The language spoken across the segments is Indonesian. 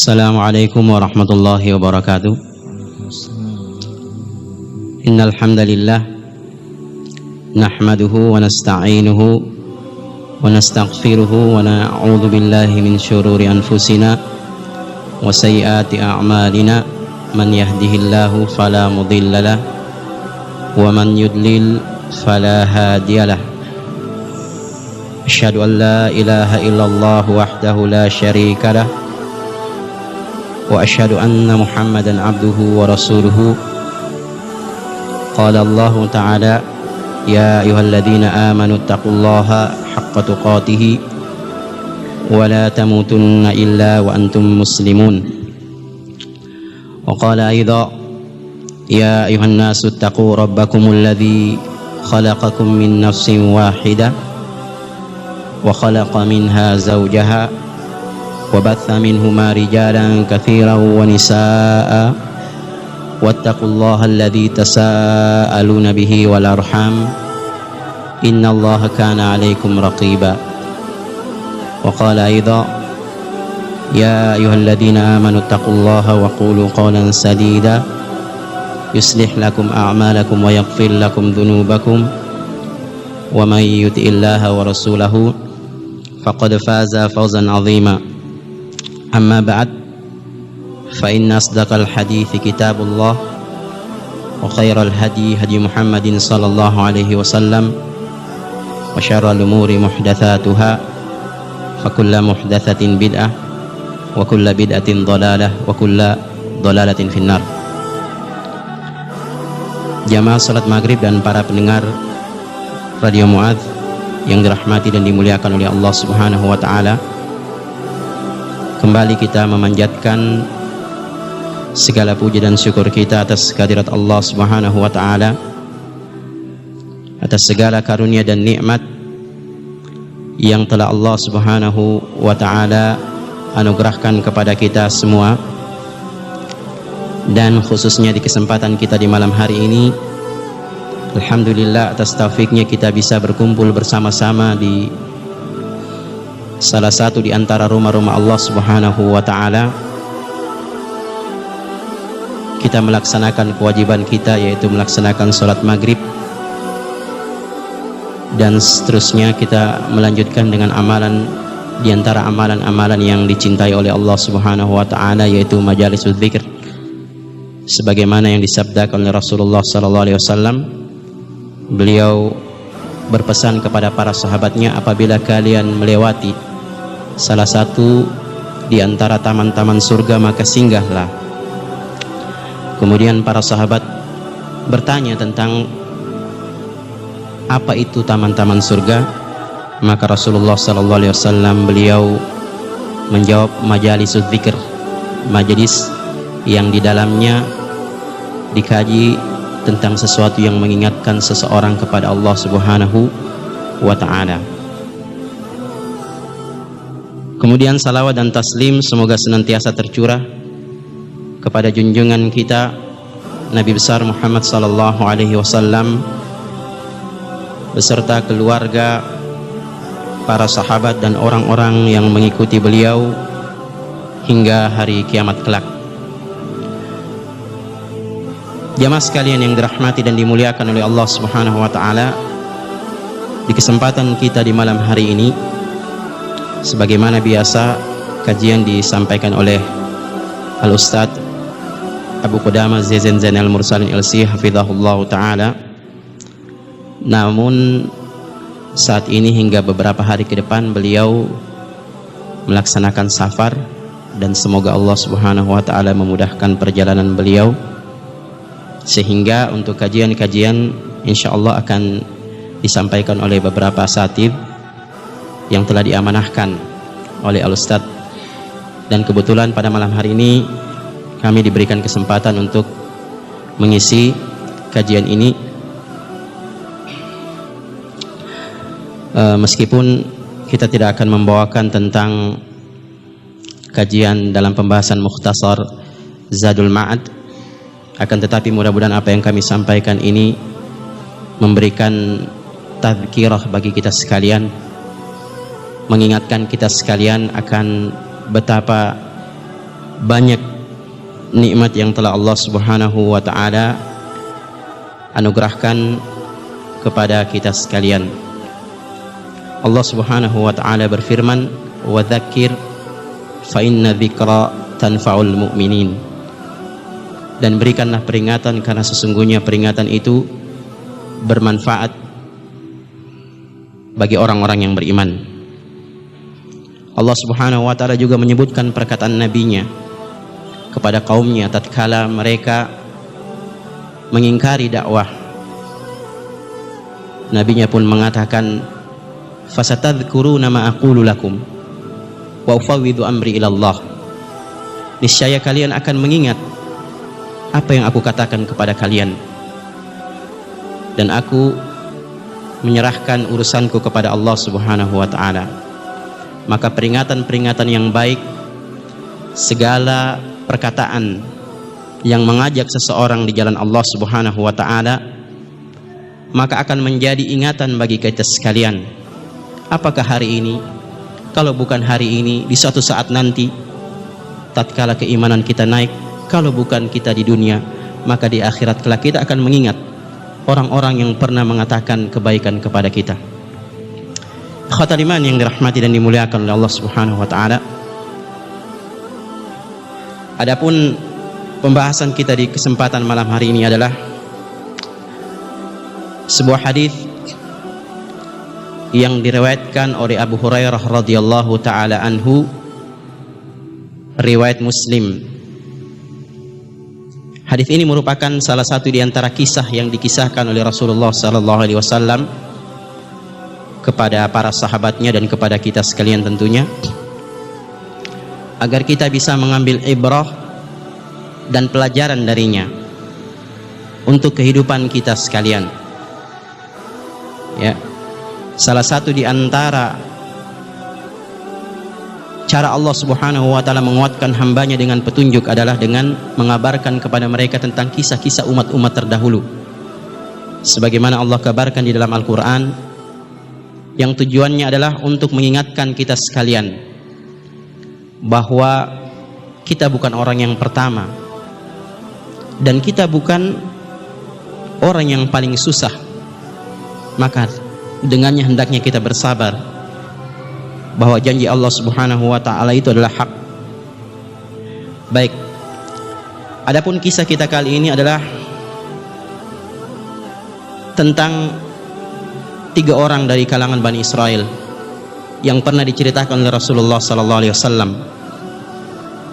Assalamualaikum warahmatullahi wabarakatuh. Innal hamdalillah nahmaduhu wa nasta'inuhu wa nastaghfiruhu wa na'udzu billahi min syururi anfusina wa sayyiati a'malina. Man yahdihillahu fala mudhillalah wa man yudlil fala hadiyalah. Asyhadu an la ilaha illallah wahdahu la syarikalah wa asyhadu anna Muhammadan abduhu wa rasuluhu. Qala Allah ta'ala ya ayyuhalladzina amanu taqullaha haqqa tuqatih wa la tamutunna illa wa antum muslimun. Wa qala aidha ya ayyuhan nasu taqu rabbakumul ladzi khalaqakum min nafsin wahidah wa khalaqa minha zawjaha وبث منهما رجالا كثيرا ونساء واتقوا الله الذي تساءلون به والأرحام إن الله كان عليكم رقيبا. وقال أيضا يا أيها الذين آمنوا اتقوا الله وقولوا قولا سديدا يصلح لكم أعمالكم ويغفر لكم ذنوبكم ومن يطع الله ورسوله فقد فاز فوزا عظيما. أما بعد فإن أصدق الحديث كتاب الله وخير الهدي هدي محمد صلى الله عليه وسلم وشر الأمور محدثاتها فكل محدثة بدعة وكل بدعة ضلالة وكل ضلالة في النار. Jamaah salat maghrib dan para pendengar Radio Mu'adz yang dirahmati dan dimuliakan oleh Allah Subhanahu wa taala, kembali kita memanjatkan segala puji dan syukur kita atas kehadirat Allah Subhanahu wa taala, atas segala karunia dan nikmat yang telah Allah Subhanahu wa taala anugerahkan kepada kita semua. Dan khususnya di kesempatan kita di malam hari ini, alhamdulillah atas taufiknya kita bisa berkumpul bersama-sama di salah satu di antara rumah-rumah Allah Subhanahu wa taala. Kita melaksanakan kewajiban kita, yaitu melaksanakan sholat maghrib, dan seterusnya kita melanjutkan dengan amalan di antara amalan-amalan yang dicintai oleh Allah Subhanahu wa taala, yaitu majalisul dzikir, sebagaimana yang disabdakan oleh Rasulullah sallallahu alaihi wasallam. Beliau berpesan kepada para sahabatnya, apabila kalian melewati salah satu di antara taman-taman surga maka singgahlah. Kemudian para sahabat bertanya tentang apa itu taman-taman surga, maka Rasulullah sallallahu alaihi wasallam beliau menjawab, majalisuz dzikr, majelis yang di dalamnya dikaji tentang sesuatu yang mengingatkan seseorang kepada Allah Subhanahu wa taala. Kemudian salawat dan taslim semoga senantiasa tercurah kepada junjungan kita Nabi besar Muhammad sallallahu alaihi wasallam beserta keluarga, para sahabat dan orang-orang yang mengikuti beliau hingga hari kiamat kelak. Jamaah sekalian yang dirahmati dan dimuliakan oleh Allah Subhanahu wa taala, di kesempatan kita di malam hari ini, sebagaimana biasa, kajian disampaikan oleh Al-Ustadz Abu Qudamah Zain Zainal Mursalin LC hafizahullah ta'ala. Namun saat ini hingga beberapa hari ke depan beliau melaksanakan safar, dan semoga Allah Subhanahu wa ta'ala memudahkan perjalanan beliau, sehingga untuk kajian-kajian insyaallah akan disampaikan oleh beberapa asatidz yang telah diamanahkan oleh Al-Ustadz. Dan kebetulan pada malam hari ini kami diberikan kesempatan untuk mengisi kajian ini, meskipun kita tidak akan membawakan tentang kajian dalam pembahasan mukhtasar Zadul Ma'ad, akan tetapi mudah-mudahan apa yang kami sampaikan ini memberikan tadzkirah bagi kita sekalian, mengingatkan kita sekalian akan betapa banyak nikmat yang telah Allah Subhanahu wa taala anugerahkan kepada kita sekalian. Allah Subhanahu wa taala berfirman, "Wa dzakir fa inna dzikra tanfa'ul mu'minin." Dan berikanlah peringatan karena sesungguhnya peringatan itu bermanfaat bagi orang-orang yang beriman. Allah Subhanahu wa taala juga menyebutkan perkataan nabinya kepada kaumnya tatkala mereka mengingkari dakwah. Nabinya pun mengatakan, "Fasatadhkuruna ma aqulu lakum wa ufawwidu amri ila Allah." Niscaya kalian akan mengingat apa yang aku katakan kepada kalian, dan aku menyerahkan urusanku kepada Allah Subhanahu wa taala. Maka peringatan-peringatan yang baik, segala perkataan yang mengajak seseorang di jalan Allah Subhanahu wa taala, maka akan menjadi ingatan bagi kita sekalian. Apakah hari ini? Kalau bukan hari ini, di suatu saat nanti tatkala keimanan kita naik, kalau bukan kita di dunia, maka di akhirat kelak kita akan mengingat orang-orang yang pernah mengatakan kebaikan kepada kita. Ikhwatal iman yang dirahmati dan dimuliakan oleh Allah Subhanahu wa taala. Adapun pembahasan kita di kesempatan malam hari ini adalah sebuah hadis yang diriwayatkan oleh Abu Hurairah radhiyallahu taala anhu, riwayat Muslim. Hadis ini merupakan salah satu di antara kisah yang dikisahkan oleh Rasulullah sallallahu alaihi wasallam kepada para sahabatnya dan kepada kita sekalian tentunya, agar kita bisa mengambil ibrah dan pelajaran darinya untuk kehidupan kita sekalian. Ya, salah satu di antara cara Allah Subhanahu wa taala menguatkan hambanya dengan petunjuk adalah dengan mengabarkan kepada mereka tentang kisah-kisah umat-umat terdahulu, sebagaimana Allah kabarkan di dalam Al-Quran, yang tujuannya adalah untuk mengingatkan kita sekalian bahwa kita bukan orang yang pertama dan kita bukan orang yang paling susah. Maka dengannya hendaknya kita bersabar bahwa janji Allah Subhanahu wa taala itu adalah hak. Baik, adapun kisah kita kali ini adalah tentang 3 orang dari kalangan Bani Israel yang pernah diceritakan oleh Rasulullah sallallahu alaihi wasallam.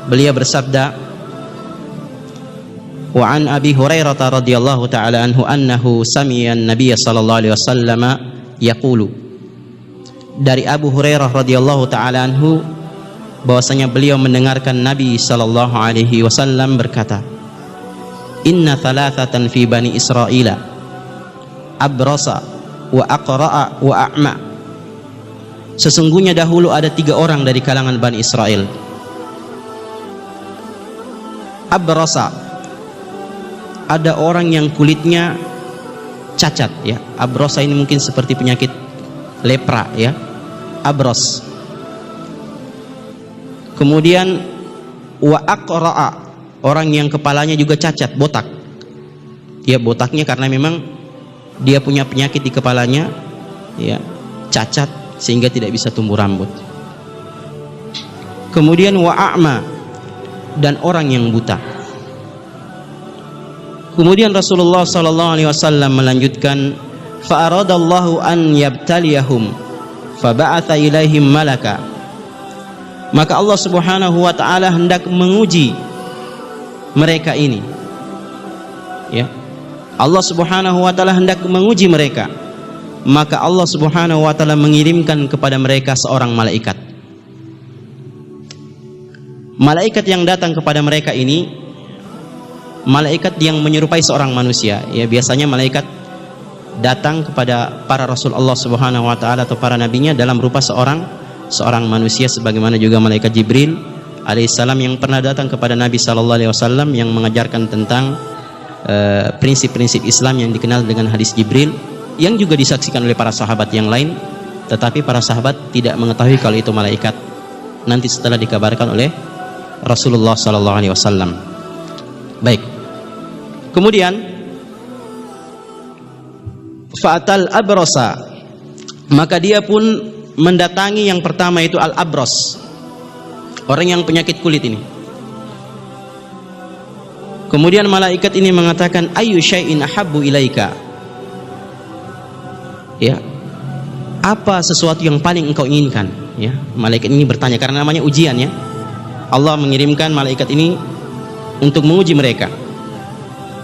Beliau bersabda, "Wa an Abi Hurairah radhiyallahu taala anhu annahu sami'a an-nabiy sallallahu alaihi wasallam yaqulu." Dari Abu Hurairah radhiyallahu taala anhu bahwasanya beliau mendengarkan Nabi sallallahu alaihi wasallam berkata, "Inna thalathatan fi Bani Israila abrasa wa aqra'a wa a'ma." Sesungguhnya dahulu ada 3 orang dari kalangan Bani Israel. Abrasa, ada orang yang kulitnya cacat, ya. Abrasa ini mungkin seperti penyakit lepra, ya. Abros. Kemudian wa aqra'a, orang yang kepalanya juga cacat, botak. Ya, botaknya karena memang dia punya penyakit di kepalanya, ya, cacat sehingga tidak bisa tumbuh rambut. Kemudian wa'a'ma, dan orang yang buta. Kemudian Rasulullah sallallahu alaihi wasallam melanjutkan, fa'aradallahu an yabtaliyahum faba'atha ilaihim malaka. Maka Allah Subhanahu wa taala hendak menguji mereka ini, ya. Allah Subhanahu wa taala hendak menguji mereka, maka Allah Subhanahu wa taala mengirimkan kepada mereka seorang malaikat. Malaikat yang datang kepada mereka ini malaikat yang menyerupai seorang manusia. Ya, biasanya malaikat datang kepada para rasul Allah Subhanahu wa taala atau para nabinya dalam rupa seorang manusia, sebagaimana juga malaikat Jibril alaihissalam yang pernah datang kepada Nabi sallallahu alaihi wasallam yang mengajarkan tentang prinsip-prinsip Islam yang dikenal dengan hadis Jibril, yang juga disaksikan oleh para sahabat yang lain, tetapi para sahabat tidak mengetahui kalau itu malaikat. Nanti setelah dikabarkan oleh Rasulullah sallallahu alaihi wasallam. Baik. Kemudian fa'atal abrasa, maka dia pun mendatangi yang pertama itu al-abros, orang yang penyakit kulit ini. Kemudian malaikat ini mengatakan, ayyu syai'in ahabbu ilaika, ya, apa sesuatu yang paling engkau inginkan, ya. Malaikat ini bertanya karena namanya ujian, ya. Allah mengirimkan malaikat ini untuk menguji mereka.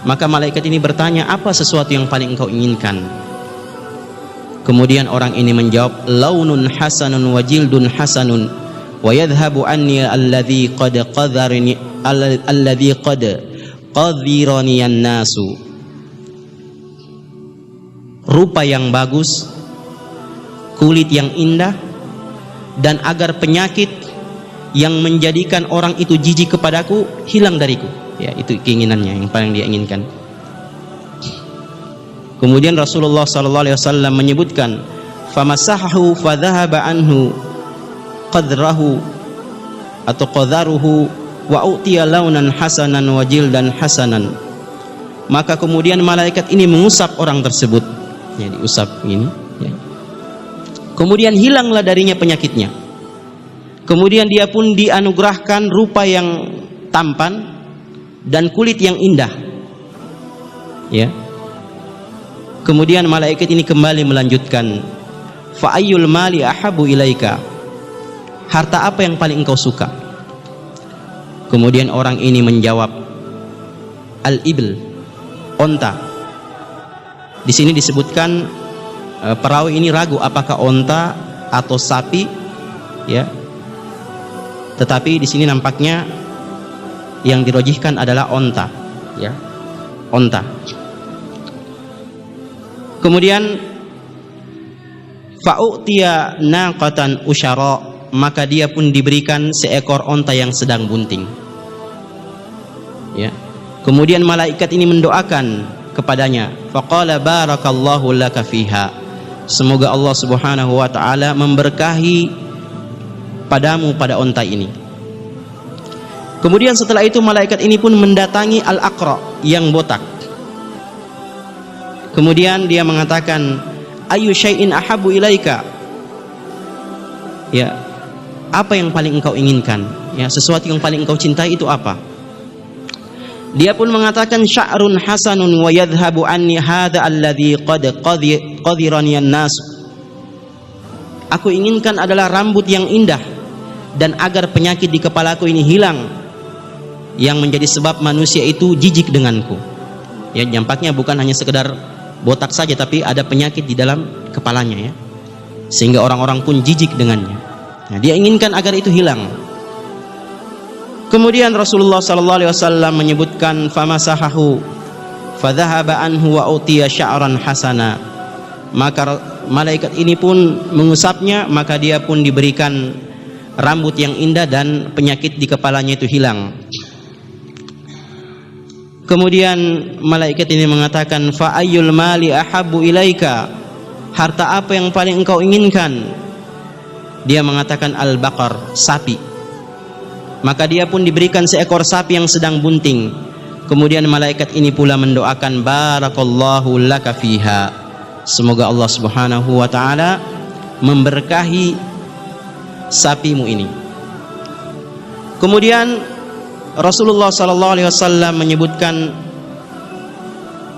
Maka malaikat ini bertanya, apa sesuatu yang paling engkau inginkan? Kemudian orang ini menjawab, launun hasanun wa jildun hasanun wa yadhhabu anni alladhi qad qadharani alladhi qad qadhirani an-nasu. Rupa yang bagus, kulit yang indah, dan agar penyakit yang menjadikan orang itu jijik kepadaku hilang dariku. Ya, itu keinginannya yang paling dia inginkan. Kemudian Rasulullah sallallahu alaihi wasallam menyebutkan, famasahahu fadhahaba anhu qadrahu atau qadharuhu wa utiya launan hasanan wa jildan hasanan. Maka kemudian malaikat ini mengusap orang tersebut, ya, diusap ini, ya. Kemudian hilanglah darinya penyakitnya. Kemudian dia pun dianugerahkan rupa yang tampan dan kulit yang indah, ya. Kemudian malaikat ini kembali melanjutkan, fa ayyul mali ahabbu ilaika, harta apa yang paling engkau suka? Kemudian orang ini menjawab, al-ibl, onta. Di sini disebutkan perawi ini ragu apakah onta atau sapi, ya. Tetapi di sini nampaknya yang dirojihkan adalah onta, ya, onta. Kemudian fa'utiya naqatan usyara, maka dia pun diberikan seekor onta yang sedang bunting, ya. Kemudian malaikat ini mendoakan kepadanya, faqala barakallahu laka fiha, semoga Allah Subhanahu wa taala memberkahi padamu pada onta ini. Kemudian setelah itu malaikat ini pun mendatangi al-aqra yang botak. Kemudian dia mengatakan, ayyu syai'in ahabbu ilaika, ya, apa yang paling engkau inginkan, ya, sesuatu yang paling engkau cintai itu apa? Dia pun mengatakan, sya'run hasanun wa yadhhabu anni hadha alladhi qad qadirani an-nas. Aku inginkan adalah rambut yang indah dan agar penyakit di kepalaku ini hilang yang menjadi sebab manusia itu jijik denganku. Ya, nampaknya bukan hanya sekedar botak saja, tapi ada penyakit di dalam kepalanya, ya, sehingga orang-orang pun jijik dengannya. Nah, dia inginkan agar itu hilang. Kemudian Rasulullah sallallahu alaihi wasallam menyebutkan, famasahahu fadhahaba anhu wa utiya sya'ran hasana. Maka malaikat ini pun mengusapnya, maka dia pun diberikan rambut yang indah dan penyakit di kepalanya itu hilang. Kemudian malaikat ini mengatakan, fa ayyul mali ahabbu ilaika, harta apa yang paling engkau inginkan? Dia mengatakan al-baqar, sapi. Maka dia pun diberikan seekor sapi yang sedang bunting. Kemudian malaikat ini pula mendoakan, barakallahu laka fiha, semoga Allah Subhanahu wa taala memberkahi sapimu ini. Kemudian Rasulullah sallallahu alaihi wasallam menyebutkan,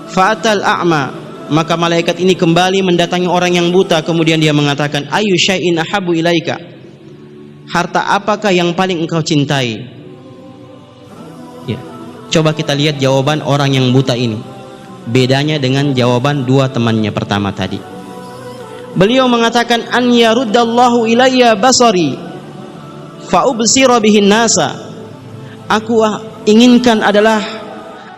fa'atal a'ma, maka malaikat ini kembali mendatangi orang yang buta. Kemudian dia mengatakan, ayyu syai'in ahabbu ilaika, harta apakah yang paling engkau cintai? Ya. Coba kita lihat jawaban orang yang buta ini, bedanya dengan jawaban dua temannya pertama tadi. Beliau mengatakan, an yaruddallahu ilayya basari fa ubsira bihin nasa. Aku inginkan adalah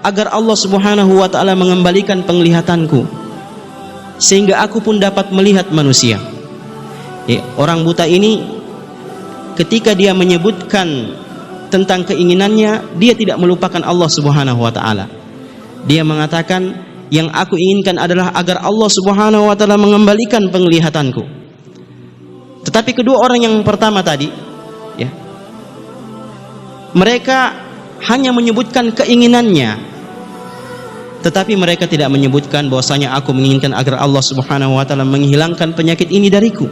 agar Allah Subhanahu wa taala mengembalikan penglihatanku sehingga aku pun dapat melihat manusia. Ya, orang buta ini ketika dia menyebutkan tentang keinginannya, dia tidak melupakan Allah Subhanahu wa taala. Dia mengatakan, yang aku inginkan adalah agar Allah Subhanahu wa taala mengembalikan penglihatanku. Tetapi kedua orang yang pertama tadi, ya, mereka hanya menyebutkan keinginannya, tetapi mereka tidak menyebutkan bahwasanya aku menginginkan agar Allah Subhanahu wa taala menghilangkan penyakit ini dariku.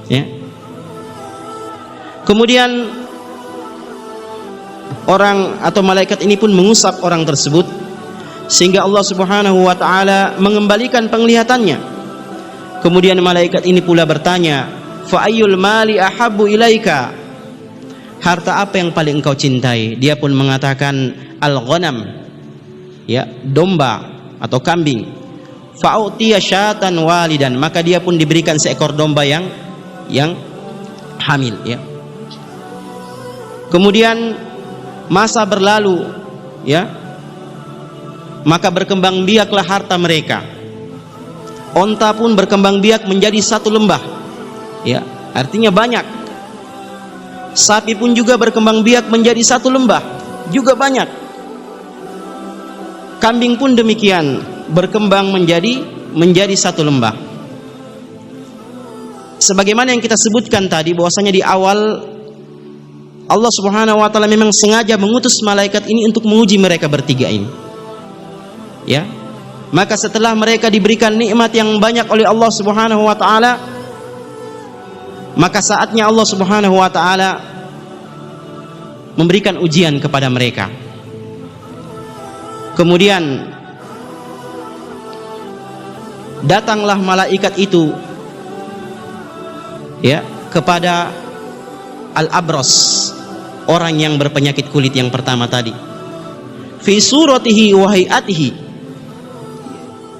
Ya. Kemudian orang atau malaikat ini pun mengusap orang tersebut sehingga Allah Subhanahu wa taala mengembalikan penglihatannya. Kemudian malaikat ini pula bertanya, "Fa ayyul mali ahabbu ilaika?" Harta apa yang paling engkau cintai? Dia pun mengatakan al-ghanam, ya, domba atau kambing. Fa'utiya syatan walidan, maka dia pun diberikan seekor domba yang hamil, ya. Kemudian masa berlalu, ya, maka berkembang biaklah harta mereka. Onta pun berkembang biak menjadi satu lembah, ya, artinya banyak. Sapi pun juga berkembang biak menjadi satu lembah, juga banyak. Kambing pun demikian, berkembang menjadi satu lembah. Sebagaimana yang kita sebutkan tadi, bahwasanya di awal Allah Subhanahu wa taala memang sengaja mengutus malaikat ini untuk menguji mereka bertiga ini. Ya. Maka setelah mereka diberikan nikmat yang banyak oleh Allah Subhanahu wa taala, maka saatnya Allah Subhanahu wa taala memberikan ujian kepada mereka. Kemudian datanglah malaikat itu, ya, kepada al-abras, orang yang berpenyakit kulit yang pertama tadi. Fi suratihi wa hayatihi.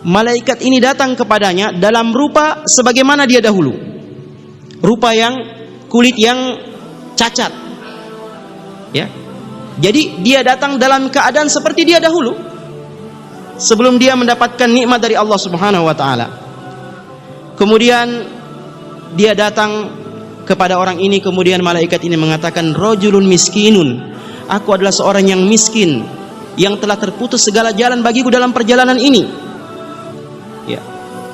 Malaikat ini datang kepadanya dalam rupa sebagaimana dia dahulu. Rupa yang kulit yang cacat. Ya. Jadi dia datang dalam keadaan seperti dia dahulu sebelum dia mendapatkan nikmat dari Allah Subhanahu wa taala. Kemudian dia datang kepada orang ini, kemudian malaikat ini mengatakan, rajulun miskinun, aku adalah seorang yang miskin yang telah terputus segala jalan bagiku dalam perjalanan ini. Ya.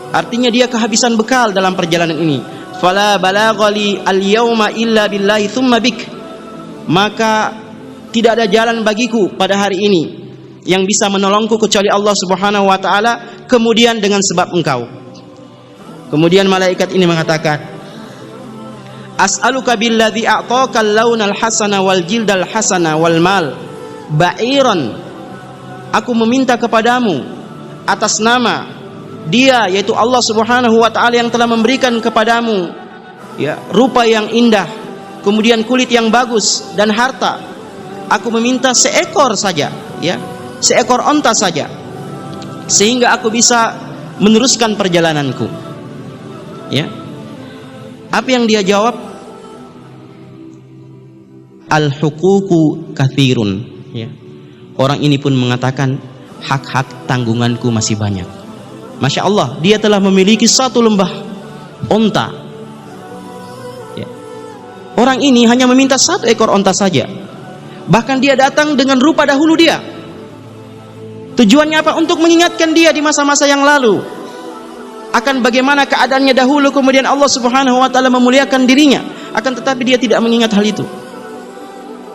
Artinya dia kehabisan bekal dalam perjalanan ini. Fala balaghali al-yauma illa billahi thumma bik. Maka tidak ada jalan bagiku pada hari ini yang bisa menolongku kecuali Allah Subhanahu wa taala, kemudian dengan sebab engkau. Kemudian malaikat ini mengatakan, as'aluka billadzi a'taka al-launal hasana wal jildal hasana wal mal ba'iran. Aku meminta kepadamu atas nama Dia, yaitu Allah Subhanahu wa taala, yang telah memberikan kepadamu, ya, rupa yang indah, kemudian kulit yang bagus dan harta. Aku meminta seekor saja, ya, seekor onta saja, sehingga aku bisa meneruskan perjalananku. Ya. Apa yang dia jawab? Al-huququ katsirun, ya. Orang ini pun mengatakan, hak-hak tanggunganku masih banyak. Masya Allah, dia telah memiliki satu lembah onta. Ya. Orang ini hanya meminta satu ekor onta saja. Bahkan dia datang dengan rupa dahulu dia. Tujuannya apa? Untuk mengingatkan dia di masa-masa yang lalu akan bagaimana keadaannya dahulu, kemudian Allah Subhanahu wa taala memuliakan dirinya. Akan tetapi dia tidak mengingat hal itu.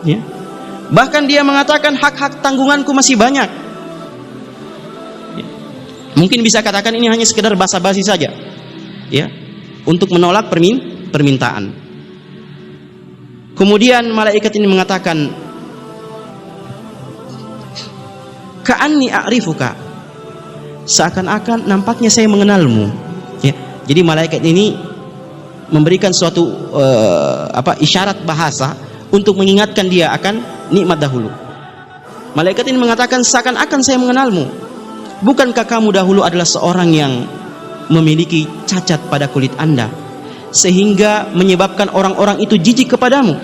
Ya. Bahkan dia mengatakan hak-hak tanggunganku masih banyak. Mungkin bisa katakan ini hanya sekedar basa-basi saja, ya, untuk menolak permintaan. Kemudian malaikat ini mengatakan, ka'anni a'rifuka, seakan-akan nampaknya saya mengenalmu. Ya. Jadi malaikat ini memberikan suatu isyarat bahasa untuk mengingatkan dia akan nikmat dahulu. Malaikat ini mengatakan, seakan-akan saya mengenalmu. Bukankah kamu dahulu adalah seorang yang memiliki cacat pada kulit Anda sehingga menyebabkan orang-orang itu jijik kepadamu?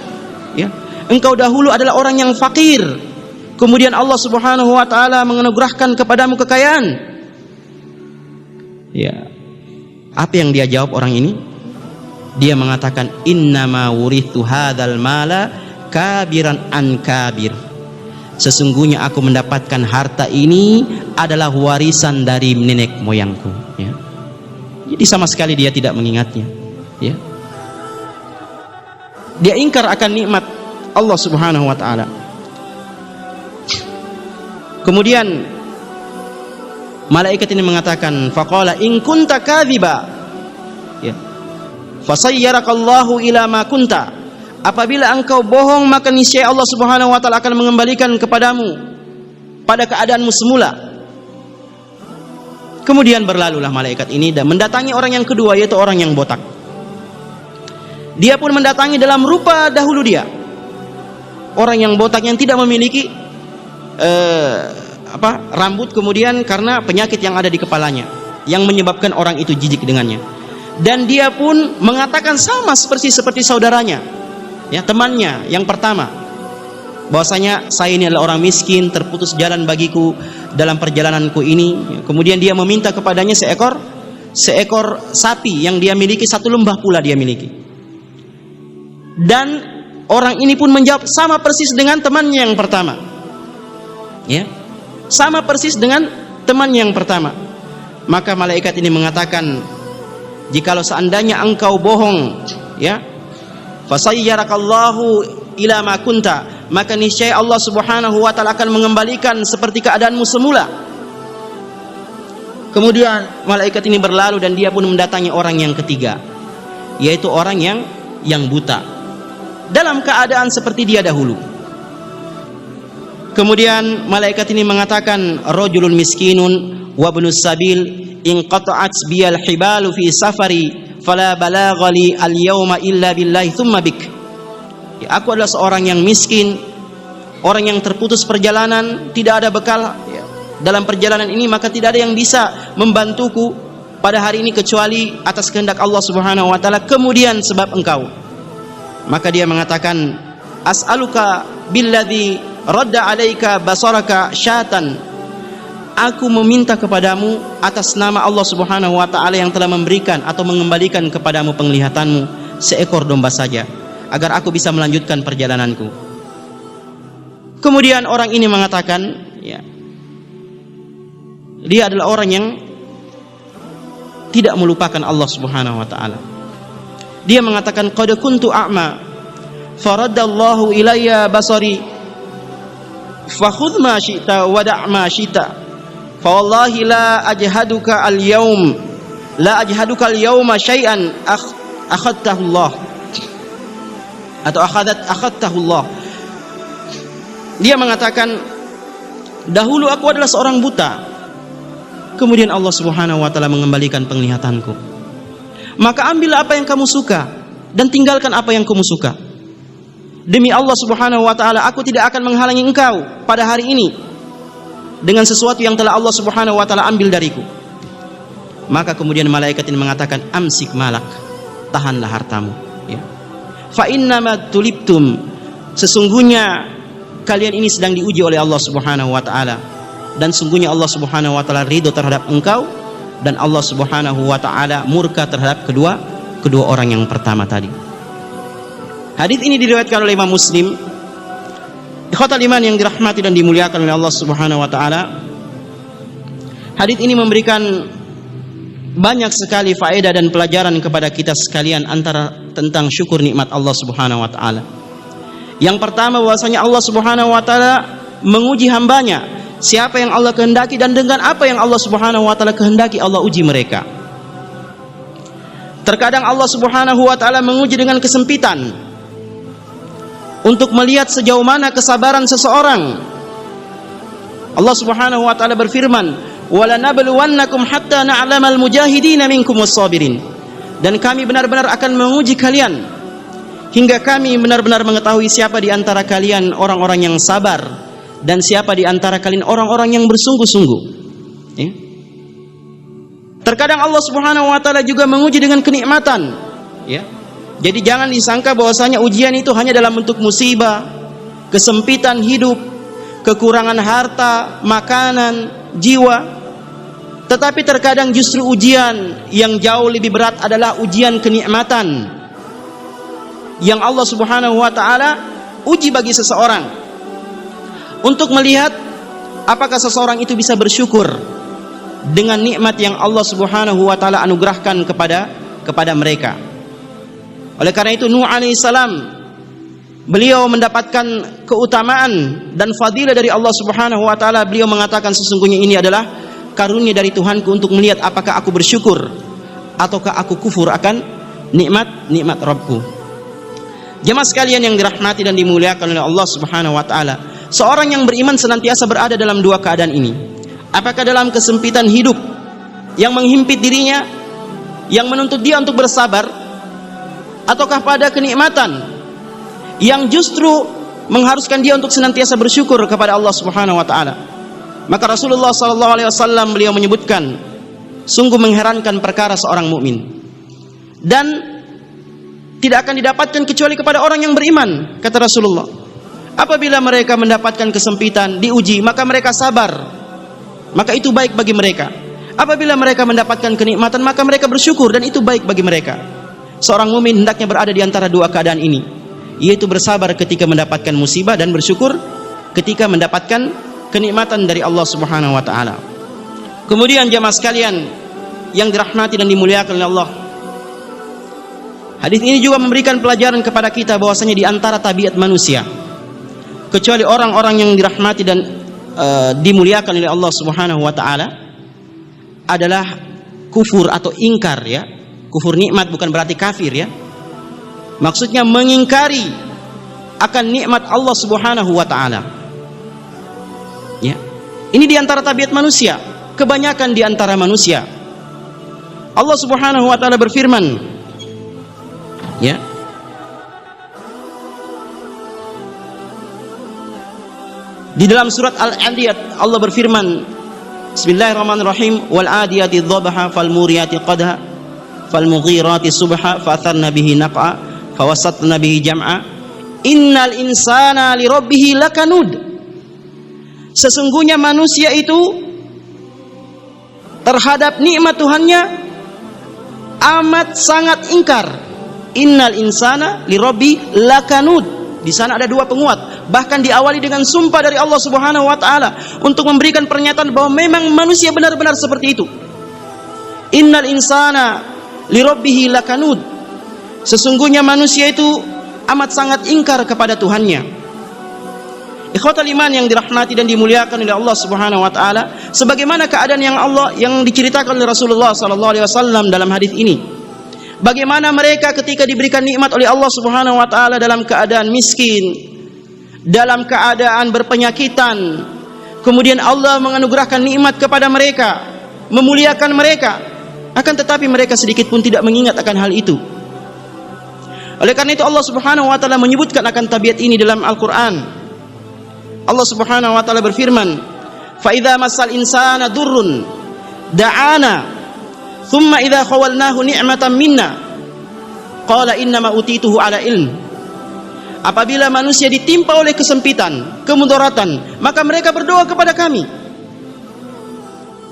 Ya. Engkau dahulu adalah orang yang fakir, kemudian Allah Subhanahu wa taala menganugerahkan kepadamu kekayaan. Ya. Apa yang dia jawab orang ini? Dia mengatakan, innama wurithu hadzal mala kabiran an kabir. Sesungguhnya aku mendapatkan harta ini adalah warisan dari nenek moyangku. Ya. Jadi sama sekali dia tidak mengingatnya. Ya. Dia ingkar akan nikmat Allah Subhanahu wa taala. Kemudian malaikat ini mengatakan, faqala in kunta kadziba, ya, fasayyarakallahu ila ma kunta. Apabila engkau bohong, maka niscaya Allah Subhanahu wa taala akan mengembalikan kepadamu pada keadaanmu semula. Kemudian berlalulah malaikat ini dan mendatangi orang yang kedua, yaitu orang yang botak. Dia pun mendatangi dalam rupa dahulu dia, orang yang botak yang tidak memiliki rambut, kemudian karena penyakit yang ada di kepalanya yang menyebabkan orang itu jijik dengannya. Dan dia pun mengatakan sama seperti saudaranya, ya, temannya yang pertama, bahwasanya saya ini adalah orang miskin, terputus jalan bagiku dalam perjalananku ini. Kemudian dia meminta kepadanya seekor sapi yang dia miliki, satu lembah pula dia miliki. Dan orang ini pun menjawab sama persis dengan temannya yang pertama, ya, sama persis dengan temannya yang pertama. Maka malaikat ini mengatakan, jikalau seandainya engkau bohong, ya, fasayyarakallahu ila ma kunta, maka niscaya Allah Subhanahu wa taala akan mengembalikan seperti keadaanmu semula. Kemudian malaikat ini berlalu dan dia pun mendatangi orang yang ketiga, yaitu orang yang buta dalam keadaan seperti dia dahulu. Kemudian malaikat ini mengatakan, rajulun miskinun wa ibnus sabil in qata'at biyal hibalu fi safari fala balagha li al yawma illa billahi thumma bik. Ya, aku adalah seorang yang miskin, orang yang terputus perjalanan, tidak ada bekal, ya, dalam perjalanan ini, maka tidak ada yang bisa membantuku pada hari ini kecuali atas kehendak Allah Subhanahu wa taala, kemudian sebab engkau. Maka dia mengatakan, as'aluka billadzi radda alaika basaraka syatan. Aku meminta kepadamu atas nama Allah Subhanahu wa taala yang telah memberikan atau mengembalikan kepadamu penglihatanmu seekor domba saja, agar aku bisa melanjutkan perjalananku. Kemudian orang ini mengatakan, ya, dia adalah orang yang tidak melupakan Allah Subhanahu wa taala. Dia mengatakan, qad kuntu a'ma faraddallahu ilayya basari fakhudh ma syi'ta wa da' ma syi'ta fa wallahi la ajhaduka al-yawm syai'an akhadtahu Allah atau akhadtahu Allah. Dia mengatakan, dahulu aku adalah seorang buta, kemudian Allah Subhanahu wa taala mengembalikan penglihatanku. Maka ambillah apa yang kamu suka dan tinggalkan apa yang kamu suka. Demi Allah Subhanahu wa taala, aku tidak akan menghalangi engkau pada hari ini dengan sesuatu yang telah Allah Subhanahu wa taala ambil dariku. Maka kemudian malaikat ini mengatakan, amsik malak, tahanlah hartamu, ya. Fa innama tulibtum, sesungguhnya kalian ini sedang diuji oleh Allah Subhanahu wa taala, dan sungguhnya Allah Subhanahu wa taala ridho terhadap engkau, dan Allah Subhanahu wa taala murka terhadap kedua orang yang pertama tadi. Hadis ini diriwayatkan oleh Imam Muslim. Ikhwatal iman yang dirahmati dan dimuliakan oleh Allah Subhanahu wa taala, hadis ini memberikan banyak sekali faedah dan pelajaran kepada kita sekalian, antara tentang syukur nikmat Allah Subhanahu wa taala. Yang pertama, bahwasanya Allah Subhanahu wa taala menguji hambanya, siapa yang Allah kehendaki dan dengan apa yang Allah Subhanahu wa taala kehendaki, Allah uji mereka. Terkadang Allah Subhanahu wa taala menguji dengan kesempitan untuk melihat sejauh mana kesabaran seseorang. Allah Subhanahu wa taala berfirman, "Wala nabluwannakum hatta na'lamal mujahidin minkum was-sabirin." Dan kami benar-benar akan menguji kalian hingga kami benar-benar mengetahui siapa di antara kalian orang-orang yang sabar dan siapa di antara kalian orang-orang yang bersungguh-sungguh. Ya. Terkadang Allah Subhanahu wa taala juga menguji dengan kenikmatan, ya. Jadi jangan disangka bahwasanya ujian itu hanya dalam bentuk musibah, kesempitan hidup, kekurangan harta, makanan, jiwa. Tetapi terkadang justru ujian yang jauh lebih berat adalah ujian kenikmatan yang Allah Subhanahu wa taala uji bagi seseorang untuk melihat apakah seseorang itu bisa bersyukur dengan nikmat yang Allah Subhanahu wa taala anugerahkan kepada mereka. Oleh karena itu Nuh alaihissalam beliau mendapatkan keutamaan dan fadilah dari Allah Subhanahu wa taala. Beliau mengatakan sesungguhnya ini adalah karunia dari Tuhanku untuk melihat apakah aku bersyukur ataukah aku kufur akan nikmat Rabbku. Jemaah sekalian yang dirahmati dan dimuliakan oleh Allah Subhanahu wa taala, seorang yang beriman senantiasa berada dalam dua keadaan ini. Apakah dalam kesempitan hidup yang menghimpit dirinya, yang menuntut dia untuk bersabar, ataukah pada kenikmatan yang justru mengharuskan dia untuk senantiasa bersyukur kepada Allah Subhanahu wa taala. Maka Rasulullah sallallahu alaihi wasallam beliau menyebutkan, sungguh mengherankan perkara seorang mukmin dan tidak akan didapatkan kecuali kepada orang yang beriman, kata Rasulullah. Apabila mereka mendapatkan kesempitan, diuji, maka mereka sabar, maka itu baik bagi mereka. Apabila mereka mendapatkan kenikmatan, maka mereka bersyukur dan itu baik bagi mereka. Seorang mukmin hendaknya berada di antara dua keadaan ini, yaitu bersabar ketika mendapatkan musibah dan bersyukur ketika mendapatkan kenikmatan dari Allah Subhanahu wa taala. Kemudian jemaah sekalian yang dirahmati dan dimuliakan oleh Allah, hadis ini juga memberikan pelajaran kepada kita bahwasanya di antara tabiat manusia, kecuali orang-orang yang dirahmati dan dimuliakan oleh Allah Subhanahu wa taala, adalah kufur atau ingkar, ya. Kufur nikmat bukan berarti kafir, ya. Maksudnya mengingkari akan nikmat Allah Subhanahu wa taala. Ya. Ini di antara tabiat manusia, kebanyakan di antara manusia. Allah Subhanahu wa taala berfirman, ya. Di dalam surat Al-Adiyat Allah berfirman, Bismillahirrahmanirrahim, wal adiyati dhabha fal muriyati qadha fal mughirati subha fa atharna bihi naq'a fa wasatna bihi jam'a innal insana li rabbih lakanud. Sesungguhnya manusia itu terhadap nikmat Tuhannya amat sangat ingkar. Innal insana li rabbih lakanud. Di sana ada dua penguat, bahkan diawali dengan sumpah dari Allah Subhanahu wa taala untuk memberikan pernyataan bahwa memang manusia benar-benar seperti itu. Innal insana li rabbih lakanud. Sesungguhnya manusia itu amat sangat ingkar kepada Tuhannya. Ikhwatal iman yang dirahmati dan dimuliakan oleh Allah Subhanahu wa taala, sebagaimana keadaan yang diceritakan oleh Rasulullah sallallahu alaihi wasallam dalam hadis ini. Bagaimana mereka ketika diberikan nikmat oleh Allah Subhanahu wa taala dalam keadaan miskin, dalam keadaan berpenyakitan, kemudian Allah menganugerahkan nikmat kepada mereka, memuliakan mereka, akan tetapi mereka sedikit pun tidak mengingat akan hal itu. Oleh karena itu Allah Subhanahu wa taala menyebutkan akan tabiat ini dalam Al-Qur'an. Allah Subhanahu wa taala berfirman, "Fa idza massal insana durrun da'ana thumma idza khawalnahu ni'matan minna qala innama utituhu ala ilm." Apabila manusia ditimpa oleh kesempitan, kemudaratan, maka mereka berdoa kepada kami.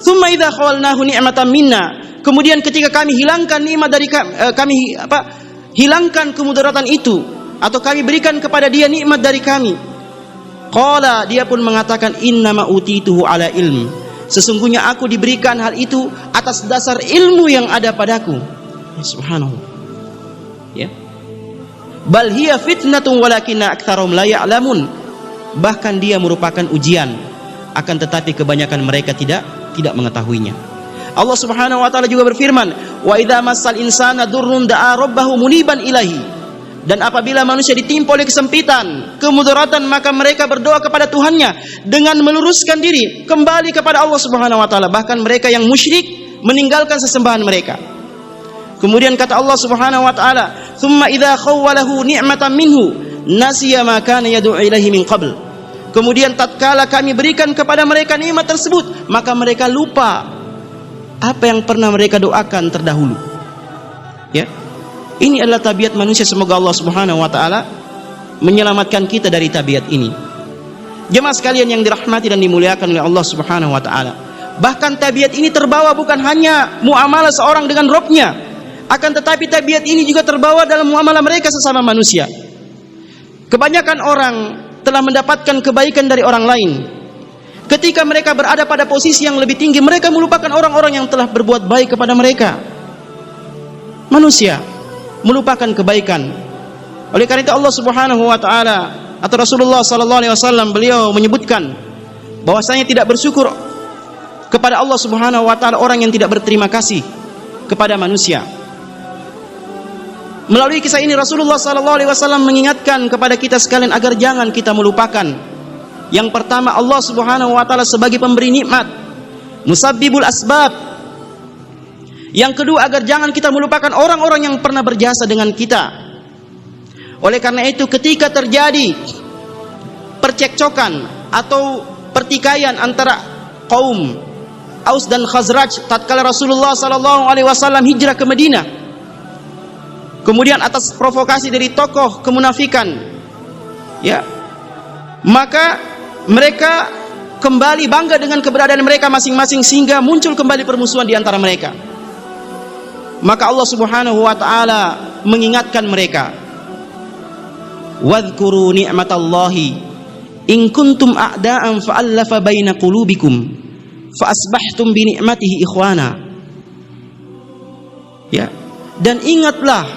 Thumma idza khawalnahu ni'matan minna, kemudian ketika kami hilangkan nikmat dari kami hilangkan kemudaratan itu, atau kami berikan kepada dia nikmat dari kami, qala, dia pun mengatakan innama utituhu ala ilm. Sesungguhnya aku diberikan hal itu atas dasar ilmu yang ada padaku. Subhanallah. Ya. Bal hiya fitnatun walakinna aktsarum la ya'lamun. Bahkan dia merupakan ujian, akan tetapi kebanyakan mereka tidak mengetahuinya. Allah Subhanahu wa taala juga berfirman, "Wa idza massal insana durrun da'a rabbahu muniban ilaihi." Dan apabila manusia ditimpa oleh kesempitan, kemudaratan, maka mereka berdoa kepada Tuhannya dengan meluruskan diri kembali kepada Allah Subhanahu wa taala. Bahkan mereka yang musyrik meninggalkan sesembahan mereka. Kemudian kata Allah Subhanahu wa taala, "Tsumma idza khawwalahu ni'matan minhu nasiya ma kana yad'u ilaihi min qabl." Kemudian tatkala kami berikan kepada mereka nikmat tersebut, maka mereka lupa apa yang pernah mereka doakan terdahulu. Ya. Ini adalah tabiat manusia. Semoga Allah Subhanahu wa taala menyelamatkan kita dari tabiat ini. Jemaah sekalian yang dirahmati dan dimuliakan oleh Allah Subhanahu wa taala, bahkan tabiat ini terbawa bukan hanya muamalah seorang dengan Rabbnya, akan tetapi tabiat ini juga terbawa dalam muamalah mereka sesama manusia. Kebanyakan orang telah mendapatkan kebaikan dari orang lain. Ketika mereka berada pada posisi yang lebih tinggi, mereka melupakan orang-orang yang telah berbuat baik kepada mereka. Manusia melupakan kebaikan Oleh karena itu Allah Subhanahu wa taala atau Rasulullah sallallahu alaihi wasallam beliau menyebutkan bahwasanya tidak bersyukur kepada Allah Subhanahu wa taala orang yang tidak berterima kasih kepada manusia. Melalui kisah ini Rasulullah sallallahu alaihi wasallam mengingatkan kepada kita sekalian agar jangan kita melupakan yang pertama Allah Subhanahu wa taala sebagai pemberi nikmat, musabbibul asbab. Yang kedua agar jangan kita melupakan orang-orang yang pernah berjasa dengan kita. Oleh karena itu ketika terjadi percekcokan atau pertikaian antara kaum Aus dan Khazraj tatkala Rasulullah sallallahu alaihi wasallam hijrah ke Madinah, kemudian atas provokasi dari tokoh kemunafikan, ya, maka mereka kembali bangga dengan keberadaan mereka masing-masing sehingga muncul kembali permusuhan di antara mereka. Maka Allah Subhanahu wa taala mengingatkan mereka, wadhkuru ni'matallahi in kuntum a'da'an fa'allafa baina qulubikum fa asbahtum bi ni'matihi ikhwana. Ya, dan ingatlah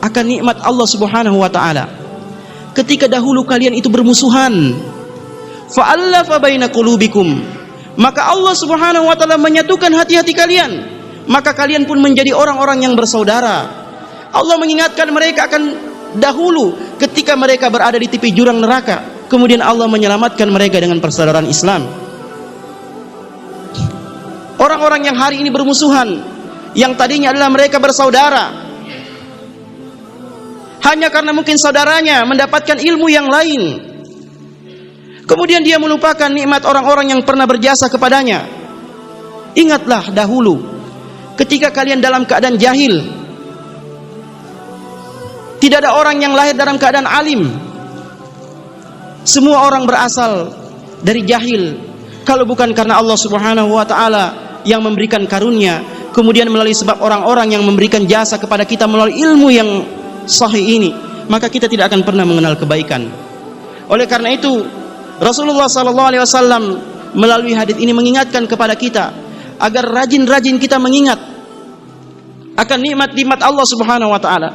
akan nikmat Allah Subhanahu wa taala ketika dahulu kalian itu bermusuhan, fa'allafa baina qulubikum, maka Allah Subhanahu wa taala menyatukan hati-hati kalian, maka kalian pun menjadi orang-orang yang bersaudara. Allah mengingatkan mereka akan dahulu ketika mereka berada di tepi jurang neraka, kemudian Allah menyelamatkan mereka dengan persaudaraan Islam. Orang-orang yang hari ini bermusuhan, yang tadinya adalah mereka bersaudara, hanya karena mungkin saudaranya mendapatkan ilmu yang lain, kemudian dia melupakan nikmat orang-orang yang pernah berjasa kepadanya. Ingatlah dahulu ketika kalian dalam keadaan jahil, tidak ada orang yang lahir dalam keadaan alim. Semua orang berasal dari jahil. Kalau bukan karena Allah Subhanahu wa taala yang memberikan karunia, kemudian melalui sebab orang-orang yang memberikan jasa kepada kita melalui ilmu yang sahih ini, maka kita tidak akan pernah mengenal kebaikan. Oleh karena itu, Rasulullah sallallahu alaihi wasallam melalui hadis ini mengingatkan kepada kita agar rajin-rajin kita mengingat akan nikmat-nikmat Allah Subhanahu wa taala.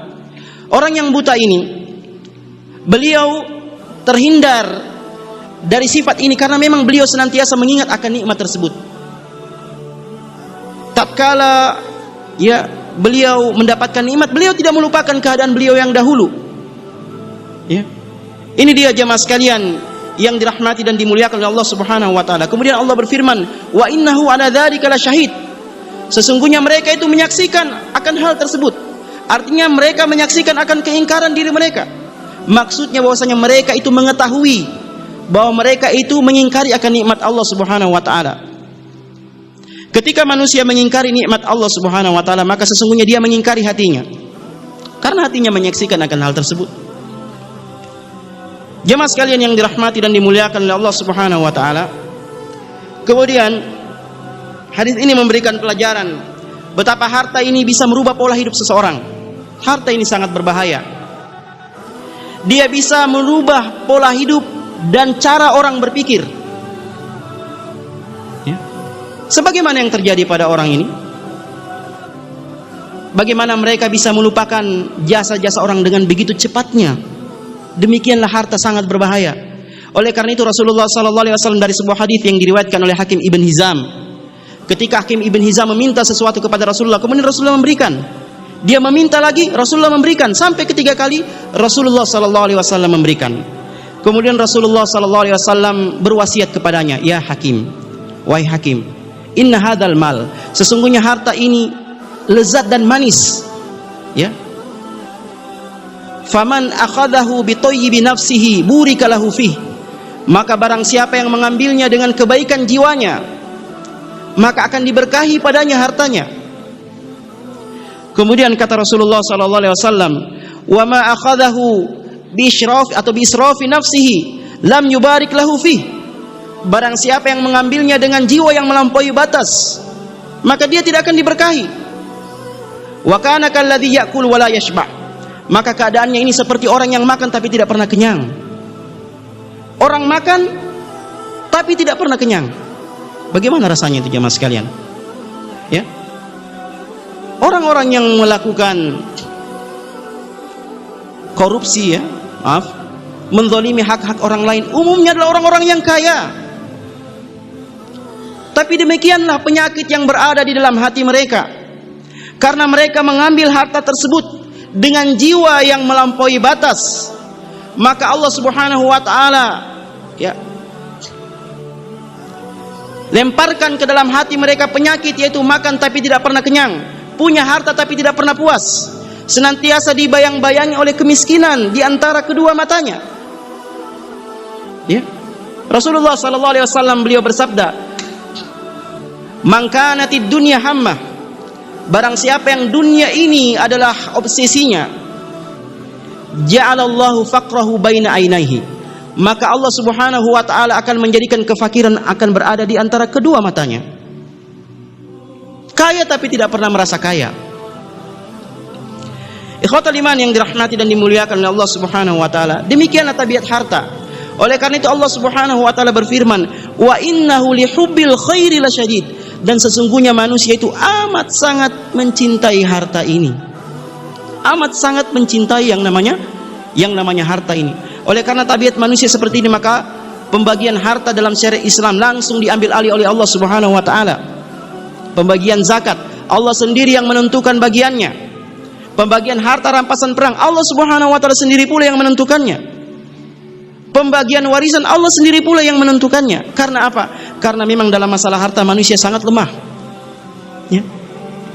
Orang yang buta ini, beliau terhindar dari sifat ini karena memang beliau senantiasa mengingat akan nikmat tersebut. Tatkala ya beliau mendapatkan nikmat, beliau tidak melupakan keadaan beliau yang dahulu. Ya. Ini dia jemaah sekalian yang dirahmati dan dimuliakan oleh Allah Subhanahu wa taala. Kemudian Allah berfirman, "Wa innahu ala dzalika lasyahid." Sesungguhnya mereka itu menyaksikan akan hal tersebut. Artinya mereka menyaksikan akan keingkaran diri mereka. Maksudnya bahwasanya mereka itu mengetahui bahwa mereka itu mengingkari akan nikmat Allah Subhanahu wa taala. Ketika manusia mengingkari nikmat Allah Subhanahu wa taala, maka sesungguhnya dia mengingkari hatinya. Karena hatinya menyaksikan akan hal tersebut. Jemaah sekalian yang dirahmati dan dimuliakan oleh Allah Subhanahu wa taala. Kemudian hadis ini memberikan pelajaran betapa harta ini bisa merubah pola hidup seseorang. Harta ini sangat berbahaya. Dia bisa merubah pola hidup dan cara orang berpikir. Ya. Sebagaimana yang terjadi pada orang ini. Bagaimana mereka bisa melupakan jasa-jasa orang dengan begitu cepatnya. Demikianlah harta sangat berbahaya. Oleh karena itu Rasulullah SAW dari sebuah hadis yang diriwayatkan oleh Hakim Ibn Hizam, ketika Hakim Ibn Hizam meminta sesuatu kepada Rasulullah, kemudian Rasulullah memberikan. Dia meminta lagi, Rasulullah memberikan. Sampai ketiga kali Rasulullah SAW memberikan. Kemudian Rasulullah SAW berwasiat kepadanya, "Ya Hakim, wahai Hakim, inna hadzal mal, sesungguhnya harta ini lezat dan manis. Ya. Faman akhadahu bi thayyibi nafsihi burika lahu fih." Maka barang siapa yang mengambilnya dengan kebaikan jiwanya, maka akan diberkahi padanya hartanya. Kemudian kata Rasulullah sallallahu alaihi wasallam, "Wa ma akhadahu bi israf atau bi israfi nafsihi lam yubarik lahu fih." Barang siapa yang mengambilnya dengan jiwa yang melampaui batas, maka dia tidak akan diberkahi. Wa kana kalladzi ya'kul wa la yashba'. Maka keadaannya ini seperti orang yang makan tapi tidak pernah kenyang. Orang makan tapi tidak pernah kenyang. Bagaimana rasanya itu jemaah sekalian? Ya. Orang-orang yang melakukan korupsi, ya, maaf, menzalimi hak-hak orang lain, umumnya adalah orang-orang yang kaya. Tapi demikianlah penyakit yang berada di dalam hati mereka, karena mereka mengambil harta tersebut dengan jiwa yang melampaui batas. Maka Allah Subhanahu wa taala, ya, lemparkan ke dalam hati mereka penyakit, yaitu makan tapi tidak pernah kenyang, punya harta tapi tidak pernah puas, senantiasa dibayang-bayangi oleh kemiskinan di antara kedua matanya. Ya. Rasulullah sallallahu alaihi wasallam beliau bersabda, "Man kanatid dunya hammah," barang siapa yang dunia ini adalah obsesinya, ja'alallahu faqrahu baina ainaihi, maka Allah Subhanahu wa taala akan menjadikan kefakiran akan berada di antara kedua matanya. Kaya tapi tidak pernah merasa kaya. Ikhwatul iman yang dirahmati dan dimuliakan oleh Allah Subhanahu wa taala, demikianlah tabiat harta. Oleh karena itu Allah Subhanahu wa taala berfirman, "Wa innahu lihubbil khairi lasyadid," dan sesungguhnya manusia itu amat sangat mencintai harta ini. Amat sangat mencintai yang namanya harta ini. Oleh karena tabiat manusia seperti ini, maka pembagian harta dalam syariat Islam langsung diambil alih oleh Allah Subhanahu wa taala. Pembagian zakat, Allah sendiri yang menentukan bagiannya. Pembagian harta rampasan perang, Allah Subhanahu wa taala sendiri pula yang menentukannya. Pembagian warisan, Allah sendiri pula yang menentukannya. Karena apa? Karena memang dalam masalah harta manusia sangat lemah. Ya.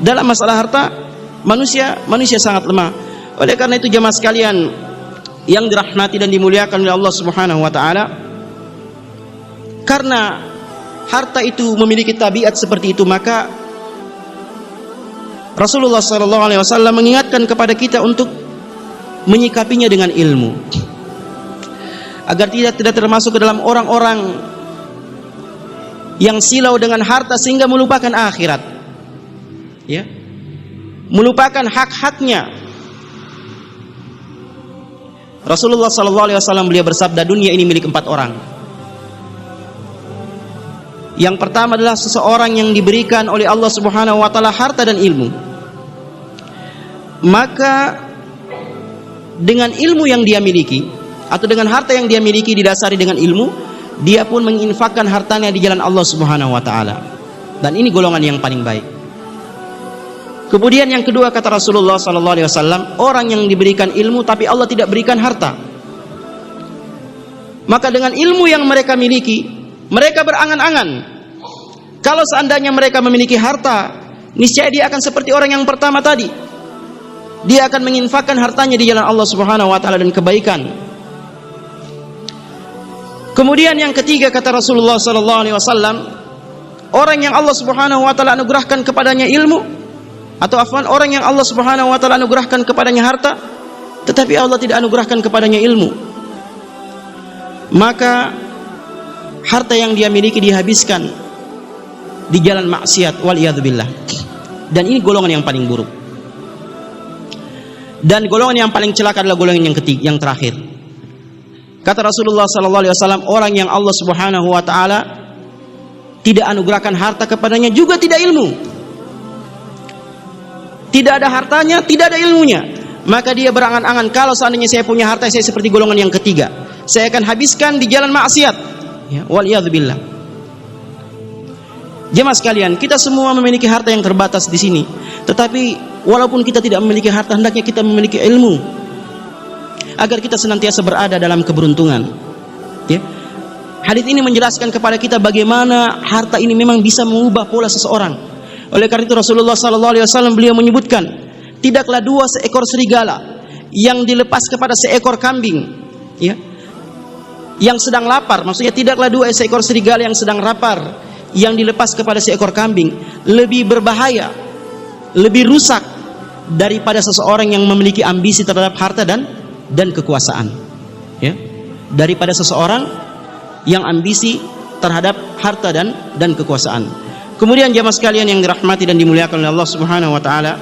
Dalam masalah harta manusia sangat lemah. Oleh karena itu jemaah sekalian yang dirahmati dan dimuliakan oleh Allah Subhanahu wa taala, karena harta itu memiliki tabiat seperti itu, maka Rasulullah sallallahu alaihi wasallam mengingatkan kepada kita untuk menyikapinya dengan ilmu, agar tidak termasuk ke dalam orang-orang yang silau dengan harta sehingga melupakan akhirat, ya, melupakan hak-haknya. Rasulullah sallallahu alaihi wasallam beliau bersabda, dunia ini milik 4 orang. Yang pertama adalah seseorang yang diberikan oleh Allah Subhanahu wa taala harta dan ilmu. Maka dengan ilmu yang dia miliki atau dengan harta yang dia miliki didasari dengan ilmu, dia pun menginfakkan hartanya di jalan Allah Subhanahu wa taala. Dan ini golongan yang paling baik. Kemudian yang kedua kata Rasulullah sallallahu alaihi wasallam, orang yang diberikan ilmu tapi Allah tidak berikan harta. Maka dengan ilmu yang mereka miliki, mereka berangan-angan kalau seandainya mereka memiliki harta, niscaya dia akan seperti orang yang pertama tadi. Dia akan menginfakkan hartanya di jalan Allah Subhanahu wa taala dan kebaikan. Kemudian yang ketiga kata Rasulullah sallallahu alaihi wasallam, orang yang Allah Subhanahu wa taala anugerahkan kepadanya ilmu, atau orang yang Allah Subhanahu wa taala anugerahkan kepadanya harta tetapi Allah tidak anugerahkan kepadanya ilmu, maka harta yang dia miliki dihabiskan di jalan maksiat, waliyadzubillah. Dan ini golongan yang paling buruk. Dan golongan yang paling celaka adalah golongan yang terakhir. Kata Rasulullah sallallahu alaihi wasallam, orang yang Allah Subhanahu wa taala tidak anugerahkan harta kepadanya juga tidak ilmu. Tidak ada hartanya, tidak ada ilmunya. Maka dia berangan-angan, kalau seandainya saya punya harta, saya seperti golongan yang ketiga. Saya akan habiskan di jalan maksiat. Ya, waliyadzubillah. Jemaah sekalian, kita semua memiliki harta yang terbatas di sini. Tetapi walaupun kita tidak memiliki harta, hendaknya kita memiliki ilmu agar kita senantiasa berada dalam keberuntungan. Ya. Hadis ini menjelaskan kepada kita bagaimana harta ini memang bisa mengubah pola seseorang. Oleh karena itu Rasulullah sallallahu alaihi wasallam beliau menyebutkan, tidaklah 2 seekor serigala yang dilepas kepada seekor kambing, ya, yang sedang lapar. Maksudnya tidaklah 2 seekor serigala yang sedang lapar yang dilepas kepada seekor kambing lebih berbahaya, lebih rusak daripada seseorang yang memiliki ambisi terhadap harta dan kekuasaan, ya, daripada seseorang yang ambisi terhadap harta dan kekuasaan. Kemudian jamaah sekalian yang dirahmati dan dimuliakan oleh Allah Subhanahu wa taala,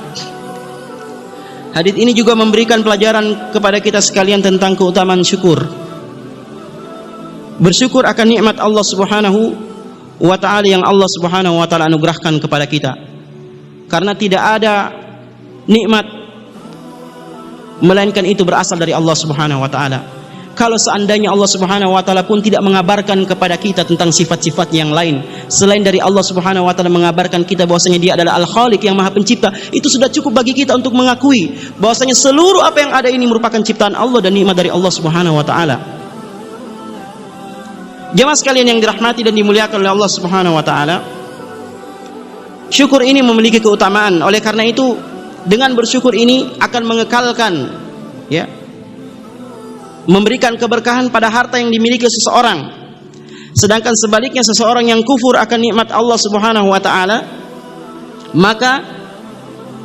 hadis ini juga memberikan pelajaran kepada kita sekalian tentang keutamaan syukur. Bersyukur akan nikmat Allah Subhanahu wa taala yang Allah Subhanahu wa taala anugerahkan kepada kita. Karena tidak ada nikmat melainkan itu berasal dari Allah Subhanahu wa taala. Kalau seandainya Allah Subhanahu wa taala pun tidak mengabarkan kepada kita tentang sifat-sifat yang lain selain dari Allah Subhanahu wa taala mengabarkan kita bahwasanya Dia adalah Al-Khaliq yang Maha Pencipta, itu sudah cukup bagi kita untuk mengakui bahwasanya seluruh apa yang ada ini merupakan ciptaan Allah dan nikmat dari Allah Subhanahu wa taala. Jemaah sekalian yang dirahmati dan dimuliakan oleh Allah Subhanahu wa taala, syukur ini memiliki keutamaan. Oleh karena itu, dengan bersyukur ini akan mengekalkan, ya, memberikan keberkahan pada harta yang dimiliki seseorang. Sedangkan sebaliknya, seseorang yang kufur akan nikmat Allah Subhanahu wa taala, maka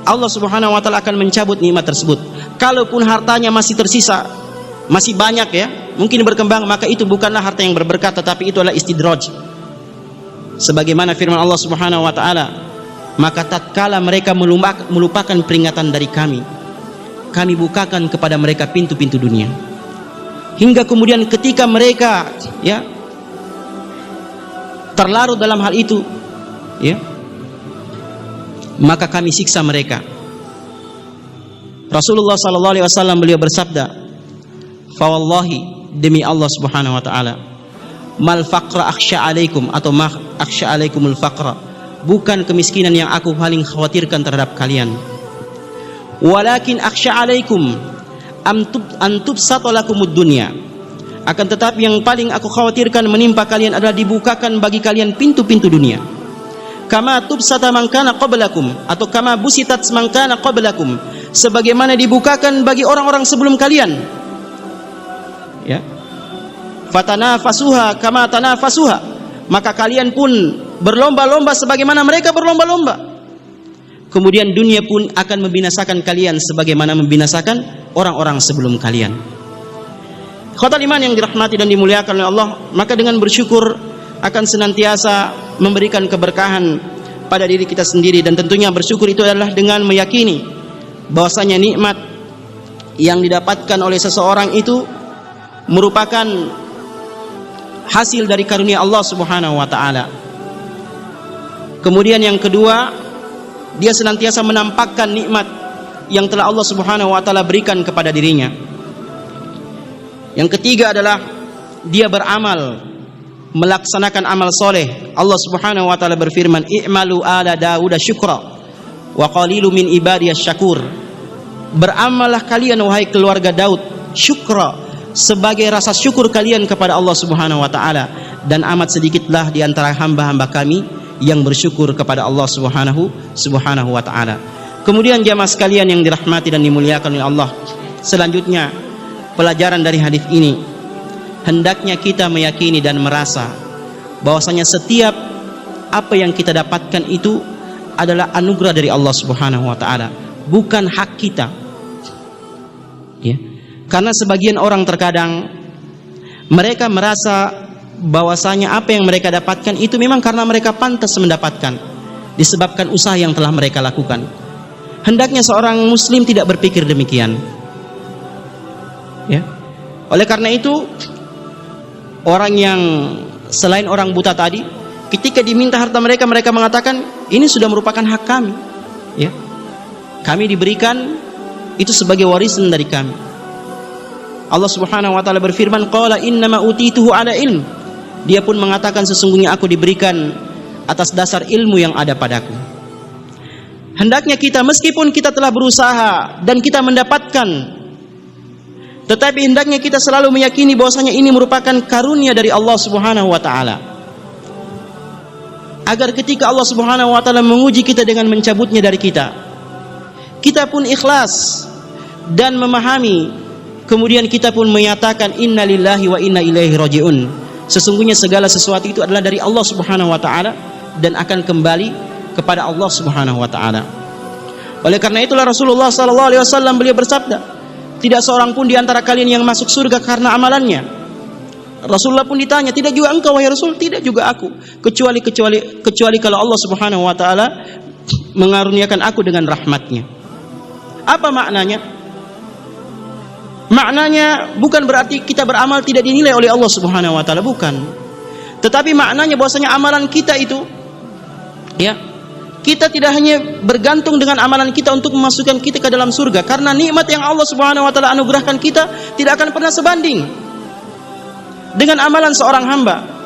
Allah Subhanahu wa taala akan mencabut nikmat tersebut. Kalaupun hartanya masih tersisa, masih banyak, ya, mungkin berkembang, maka itu bukanlah harta yang berberkah, tetapi itu adalah istidraj. Sebagaimana firman Allah Subhanahu wa taala, maka tatkala mereka melupakan peringatan dari kami bukakan kepada mereka pintu-pintu dunia. Hingga kemudian ketika mereka, ya, terlarut dalam hal itu, ya, maka kami siksa mereka. Rasulullah sallallahu alaihi wasallam beliau bersabda, "Fa wallahi, demi Allah Subhanahu wa taala, mal faqra akhsha alaikum, atau ma akhsha alaikumul faqra, bukan kemiskinan yang aku paling khawatirkan terhadap kalian. Walakin akhsha alaikum antubsata lakumud dunya, akan tetapi yang paling aku khawatirkan menimpa kalian adalah dibukakan bagi kalian pintu-pintu dunia. Kama tubsata man kana qablakum, atau kama busitat man kana qablakum, sebagaimana dibukakan bagi orang-orang sebelum kalian. Ya. Fatanafasuha kama tanafasuha, maka kalian pun berlomba-lomba sebagaimana mereka berlomba-lomba. Kemudian dunia pun akan membinasakan kalian sebagaimana membinasakan orang-orang sebelum kalian." Khotal iman yang dirahmati dan dimuliakan oleh Allah, maka dengan bersyukur akan senantiasa memberikan keberkahan pada diri kita sendiri. Dan tentunya bersyukur itu adalah dengan meyakini bahwasanya nikmat yang didapatkan oleh seseorang itu merupakan hasil dari karunia Allah Subhanahu wa taala. Kemudian yang kedua, dia senantiasa menampakkan nikmat yang telah Allah Subhanahu wa taala berikan kepada dirinya. Yang ketiga adalah dia beramal, melaksanakan amal soleh. Allah Subhanahu wa taala berfirman, "I'malu ala Dawud syukra wa qalilu min ibadiyas syakur." Beramallah kalian wahai keluarga Daud syukra, sebagai rasa syukur kalian kepada Allah Subhanahu wa taala, dan amat sedikitlah di antara hamba-hamba kami yang bersyukur kepada Allah Subhanahu wa taala. Kemudian jamaah sekalian yang dirahmati dan dimuliakan oleh Allah, selanjutnya pelajaran dari hadis ini, hendaknya kita meyakini dan merasa bahwasanya setiap apa yang kita dapatkan itu adalah anugerah dari Allah Subhanahu wa taala, bukan hak kita. Ya. Karena sebagian orang terkadang mereka merasa bahwasanya apa yang mereka dapatkan itu memang karena mereka pantas mendapatkan, disebabkan usaha yang telah mereka lakukan. Hendaknya seorang muslim tidak berpikir demikian. Ya. Oleh karena itu, orang yang selain orang buta tadi, ketika diminta harta mereka, mereka mengatakan ini sudah merupakan hak kami. Ya. Kami diberikan itu sebagai warisan dari kami. Allah Subhanahu wa taala berfirman, "Qala innama utituhu ala ilm." Dia pun mengatakan sesungguhnya aku diberikan atas dasar ilmu yang ada padaku. Hendaknya kita, meskipun kita telah berusaha dan kita mendapatkan, tetapi hendaknya kita selalu meyakini bahwasanya ini merupakan karunia dari Allah Subhanahu wa taala. Agar ketika Allah Subhanahu wa taala menguji kita dengan mencabutnya dari kita, kita pun ikhlas dan memahami, kemudian kita pun menyatakan innalillahi wa inna ilaihi rajiun. Sesungguhnya segala sesuatu itu adalah dari Allah Subhanahu wa taala dan akan kembali kepada Allah Subhanahu wa taala. Oleh karena itulah Rasulullah sallallahu alaihi wasallam beliau bersabda, tidak seorang pun di antara kalian yang masuk surga karena amalannya. Rasulullah pun ditanya, tidak juga engkau wahai Rasul? Tidak juga aku, kecuali kalau Allah Subhanahu wa taala mengaruniakan aku dengan rahmatnya. Apa maknanya? Maknanya bukan berarti kita beramal tidak dinilai oleh Allah Subhanahu wa taala, bukan. Tetapi maknanya bahwasanya amalan kita itu, ya, kita tidak hanya bergantung dengan amalan kita untuk memasukkan kita ke dalam surga, karena nikmat yang Allah Subhanahu wa taala anugerahkan kita tidak akan pernah sebanding dengan amalan seorang hamba.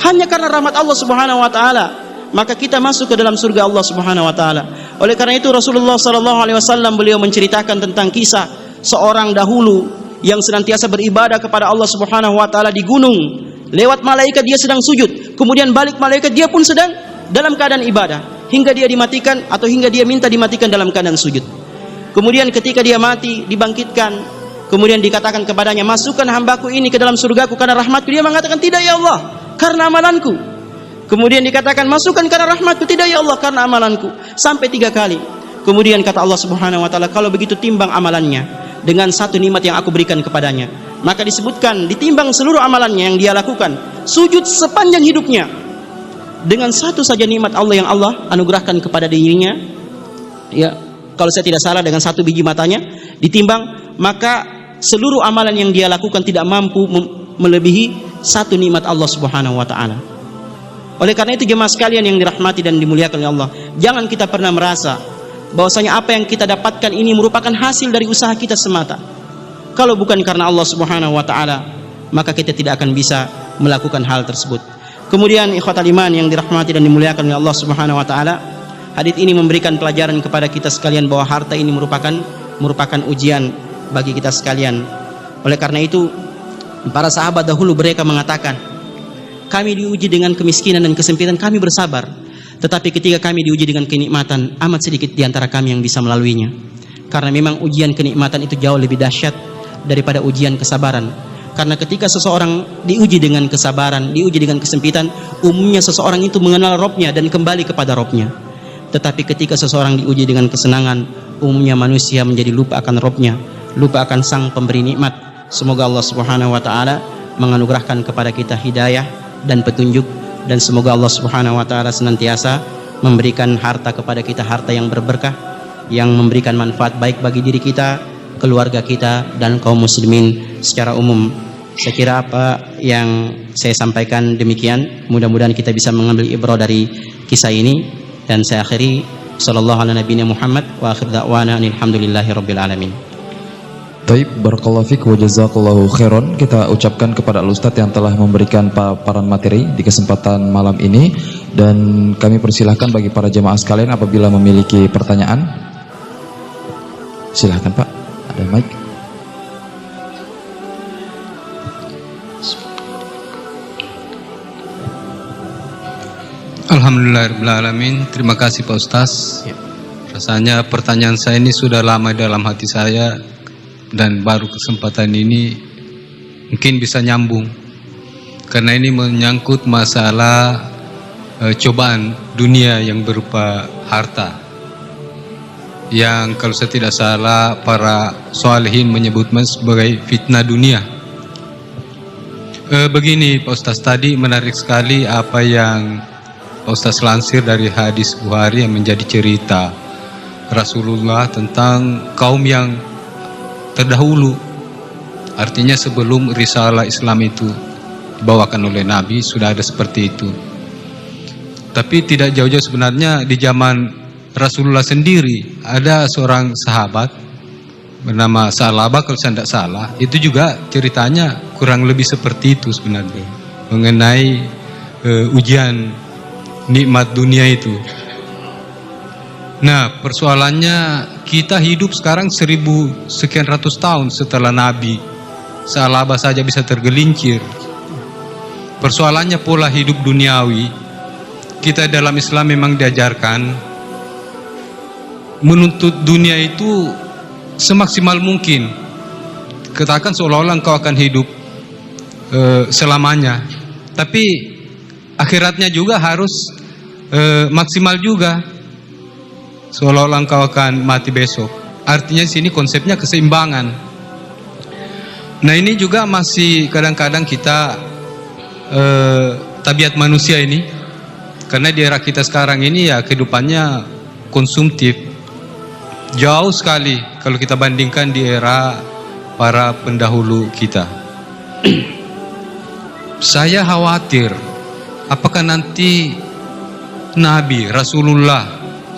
Hanya karena rahmat Allah Subhanahu wa taala maka kita masuk ke dalam surga Allah Subhanahu wa taala. Oleh karena itu Rasulullah sallallahu alaihi wasallam beliau menceritakan tentang kisah seorang dahulu yang senantiasa beribadah kepada Allah Subhanahu wa taala di gunung. Lewat malaikat dia sedang sujud, kemudian balik malaikat dia pun sedang dalam keadaan ibadah, hingga dia dimatikan atau hingga dia minta dimatikan dalam keadaan sujud. Kemudian ketika dia mati, dibangkitkan, kemudian dikatakan kepadanya, masukkan hambaku ini ke dalam surgaku karena rahmatku. Dia mengatakan, tidak ya Allah, karena amalanku. Kemudian dikatakan, masukkan karena rahmatku. Tidak ya Allah, karena amalanku. Sampai 3 kali. Kemudian kata Allah Subhanahu wa taala, kalau begitu timbang amalannya dengan satu nikmat yang aku berikan kepadanya. Maka disebutkan, ditimbang seluruh amalannya yang dia lakukan, sujud sepanjang hidupnya, dengan satu saja nikmat Allah yang Allah anugerahkan kepada dirinya, ya, kalau saya tidak salah dengan 1 biji matanya, ditimbang, maka seluruh amalan yang dia lakukan tidak mampu melebihi satu nikmat Allah Subhanahu wa taala. Oleh karena itu jemaah sekalian yang dirahmati dan dimuliakan oleh Allah, jangan kita pernah merasa bahwasanya apa yang kita dapatkan ini merupakan hasil dari usaha kita semata. Kalau bukan karena Allah Subhanahu wa taala, maka kita tidak akan bisa melakukan hal tersebut. Kemudian ikhwatal iman yang dirahmati dan dimuliakan oleh Allah Subhanahu wa taala, hadits ini memberikan pelajaran kepada kita sekalian bahwa harta ini merupakan ujian bagi kita sekalian. Oleh karena itu para sahabat dahulu mereka mengatakan, kami diuji dengan kemiskinan dan kesempitan, kami bersabar. Tetapi ketika kami diuji dengan kenikmatan, amat sedikit di antara kami yang bisa melaluinya. Karena memang ujian kenikmatan itu jauh lebih dahsyat daripada ujian kesabaran. Karena ketika seseorang diuji dengan kesabaran, diuji dengan kesempitan, umumnya seseorang itu mengenal Robnya dan kembali kepada Robnya. Tetapi ketika seseorang diuji dengan kesenangan, umumnya manusia menjadi lupa akan Robnya, lupa akan sang pemberi nikmat. Semoga Allah Subhanahu wa taala menganugerahkan kepada kita hidayah dan petunjuk, dan semoga Allah Subhanahu wa taala senantiasa memberikan harta kepada kita, harta yang berberkah, yang memberikan manfaat baik bagi diri kita, keluarga kita, dan kaum muslimin secara umum. Saya kira apa yang saya sampaikan demikian, mudah-mudahan kita bisa mengambil ibrah dari kisah ini. Dan saya akhiri, sallallahu ala nabiyina Muhammad wa akhir da'wana alhamdulillahi rabbil alamin. Baik, barakallahu fiik wa jazakallahu khairan. Kita ucapkan kepada Al-Ustadz yang telah memberikan paparan materi di kesempatan malam ini, dan kami persilahkan bagi para jemaah sekalian apabila memiliki pertanyaan. Silahkan Pak, ada mic. Alhamdulillahirrahmanirrahim. Terima kasih Pak Ustaz. Rasanya pertanyaan saya ini sudah lama dalam hati saya, dan baru kesempatan ini mungkin bisa nyambung, karena ini menyangkut masalah cobaan dunia yang berupa harta, yang kalau saya tidak salah para sholihin menyebutnya sebagai fitnah dunia. Begini Pak Ustaz, tadi menarik sekali apa yang Pak Ustaz lansir dari hadis Bukhari yang menjadi cerita Rasulullah tentang kaum yang terdahulu. Artinya sebelum risalah Islam itu dibawakan oleh Nabi sudah ada seperti itu. Tapi tidak jauh-jauh sebenarnya di zaman Rasulullah sendiri ada seorang sahabat bernama Salabah, kalau saya tidak salah, itu juga ceritanya kurang lebih seperti itu sebenarnya, mengenai ujian nikmat dunia itu. Nah, persoalannya kita hidup sekarang 1000 sekian ratus tahun setelah Nabi. Salabah saja bisa tergelincir. Persoalannya pola hidup duniawi. Kita dalam Islam memang diajarkan menuntut dunia itu semaksimal mungkin. Katakan seolah-olah engkau akan hidup selamanya. Tapi akhiratnya juga harus maksimal juga. Seolah-olah engkau akan mati besok. Artinya sini konsepnya keseimbangan. Nah, ini juga masih kadang-kadang kita tabiat manusia ini, karena di era kita sekarang ini ya kehidupannya konsumtif. Jauh sekali kalau kita bandingkan di era para pendahulu kita. Saya khawatir apakah nanti Nabi, Rasulullah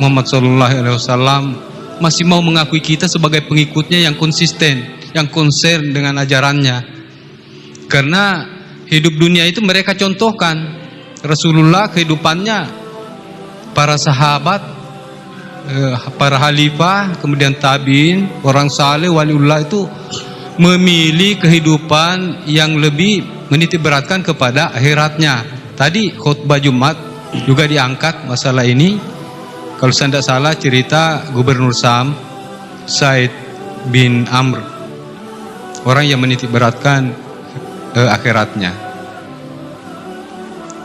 Muhammad SAW masih mau mengakui kita sebagai pengikutnya yang konsisten, yang concern dengan ajarannya. Karena hidup dunia itu mereka contohkan. Rasulullah kehidupannya, para sahabat, para khalifah, kemudian tabiin, orang saleh, waliullah itu memilih kehidupan yang lebih menitik beratkan kepada akhiratnya. Tadi khutbah Jumat juga diangkat masalah ini. Kalau saya tidak salah cerita Gubernur Syam, Said bin Amr, orang yang menitik beratkan akhiratnya.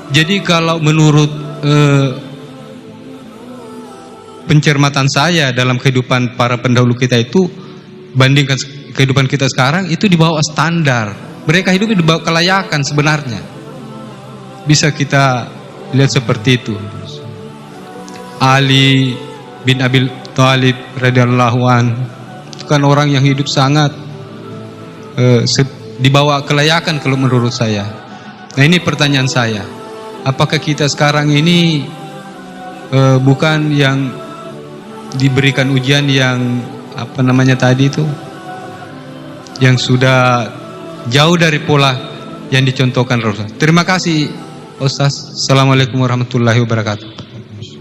Jadi kalau menurut pencermatan saya dalam kehidupan para pendahulu kita itu, bandingkan kehidupan kita sekarang, itu di bawah standar. Mereka hidup di bawah kelayakan sebenarnya. Bisa kita lihat seperti itu. Ali bin Abi Thalib radhiyallahu an, itu kan orang yang hidup sangat di bawah kelayakan kalau menurut saya. Nah, ini pertanyaan saya. Apakah kita sekarang ini bukan yang diberikan ujian yang apa namanya tadi itu, yang sudah jauh dari pola yang dicontohkan Rasul? Terima kasih Ustaz. Assalamualaikum warahmatullahi wabarakatuh.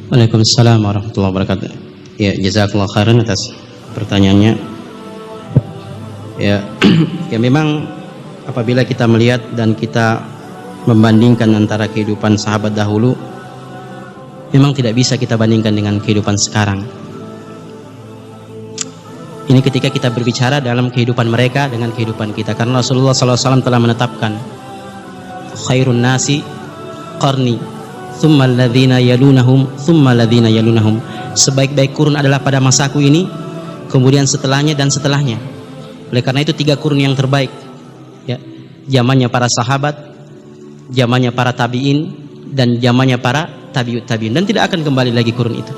Waalaikumsalam warahmatullahi wabarakatuh. Ya, jazakallahu khairan atas pertanyaannya. Ya, ya memang apabila kita melihat dan kita membandingkan antara kehidupan sahabat dahulu, memang tidak bisa kita bandingkan dengan kehidupan sekarang. Ini ketika kita berbicara dalam kehidupan mereka dengan kehidupan kita, karena Rasulullah SAW telah menetapkan khairun nasi qarni thumma alladhina yalunahum thumma alladhina yalunahum. Sebaik-baik kurun adalah pada masaku ini, kemudian setelahnya dan setelahnya. Oleh karena itu 3 kurun yang terbaik, ya, zamannya para sahabat, zamannya para tabi'in, dan zamannya para tabi'ut tabi'in, dan tidak akan kembali lagi kurun itu.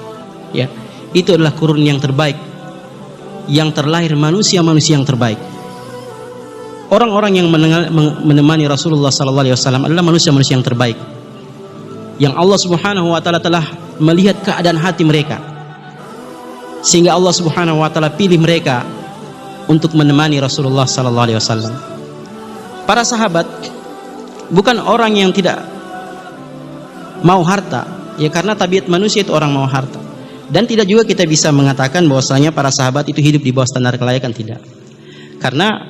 Ya, itu adalah kurun yang terbaik, yang terlahir manusia-manusia yang terbaik. Orang-orang yang menemani Rasulullah SAW adalah manusia-manusia yang terbaik, yang Allah Subhanahu wa taala telah melihat keadaan hati mereka, sehingga Allah Subhanahu wa taala pilih mereka untuk menemani Rasulullah SAW. Para sahabat bukan orang yang tidak mau harta, ya, karena tabiat manusia itu orang mau harta. Dan tidak juga kita bisa mengatakan bahwasanya para sahabat itu hidup di bawah standar kelayakan, tidak. Karena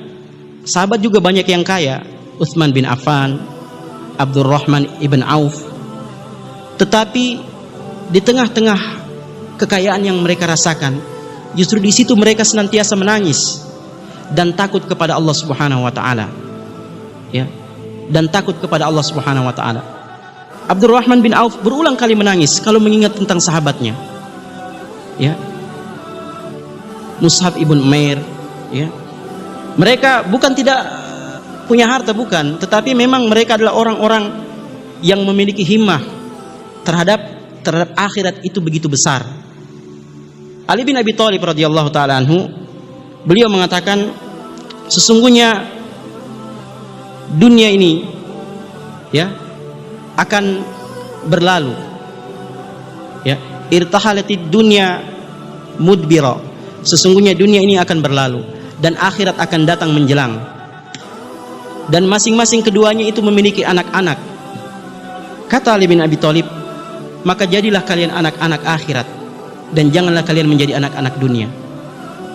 sahabat juga banyak yang kaya, Utsman bin Affan, Abdurrahman ibn Auf. Tetapi di tengah-tengah kekayaan yang mereka rasakan, justru di situ mereka senantiasa menangis dan takut kepada Allah Subhanahu wa taala. Ya. Dan takut kepada Allah Subhanahu wa taala. Abdurrahman bin Auf berulang kali menangis kalau mengingat tentang sahabatnya. Ya. Mus'ab ibn Umair, ya. Mereka bukan tidak punya harta, bukan, tetapi memang mereka adalah orang-orang yang memiliki himmah terhadap akhirat itu begitu besar. Ali bin Abi Thalib radhiyallahu taala anhu, beliau mengatakan, sesungguhnya dunia ini, ya, akan berlalu. Ya, irtahalatid dunya mudbira. Sesungguhnya dunia ini akan berlalu dan akhirat akan datang menjelang. Dan masing-masing keduanya itu memiliki anak-anak. Kata Ali bin Abi Thalib, maka jadilah kalian anak-anak akhirat dan janganlah kalian menjadi anak-anak dunia.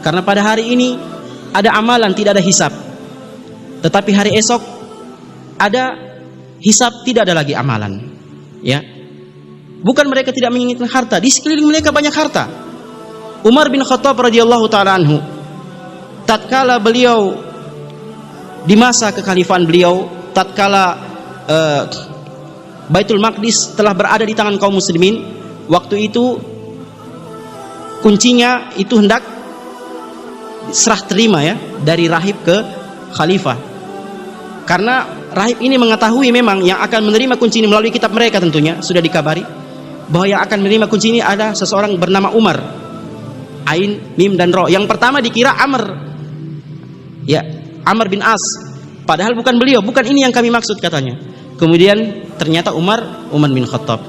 Karena pada hari ini ada amalan, tidak ada hisab. Tetapi hari esok ada hisab, tidak ada lagi amalan. Ya, bukan mereka tidak menginginkan harta, di sekeliling mereka banyak harta. Umar bin Khattab radhiyallahu taala anhu, tatkala beliau di masa kekhalifahan beliau, tatkala Baitul Maqdis telah berada di tangan kaum muslimin, waktu itu kuncinya itu hendak serah terima, ya, dari rahib ke khalifah. Karena rahib ini mengetahui memang yang akan menerima kunci ini melalui kitab mereka, tentunya sudah dikabari bahwa yang akan menerima kunci ini ada seseorang bernama Umar. Ain, mim dan ro. Yang pertama dikira Amr, ya, Amr bin As. Padahal bukan beliau, bukan ini yang kami maksud katanya. Kemudian ternyata Umar bin Khattab.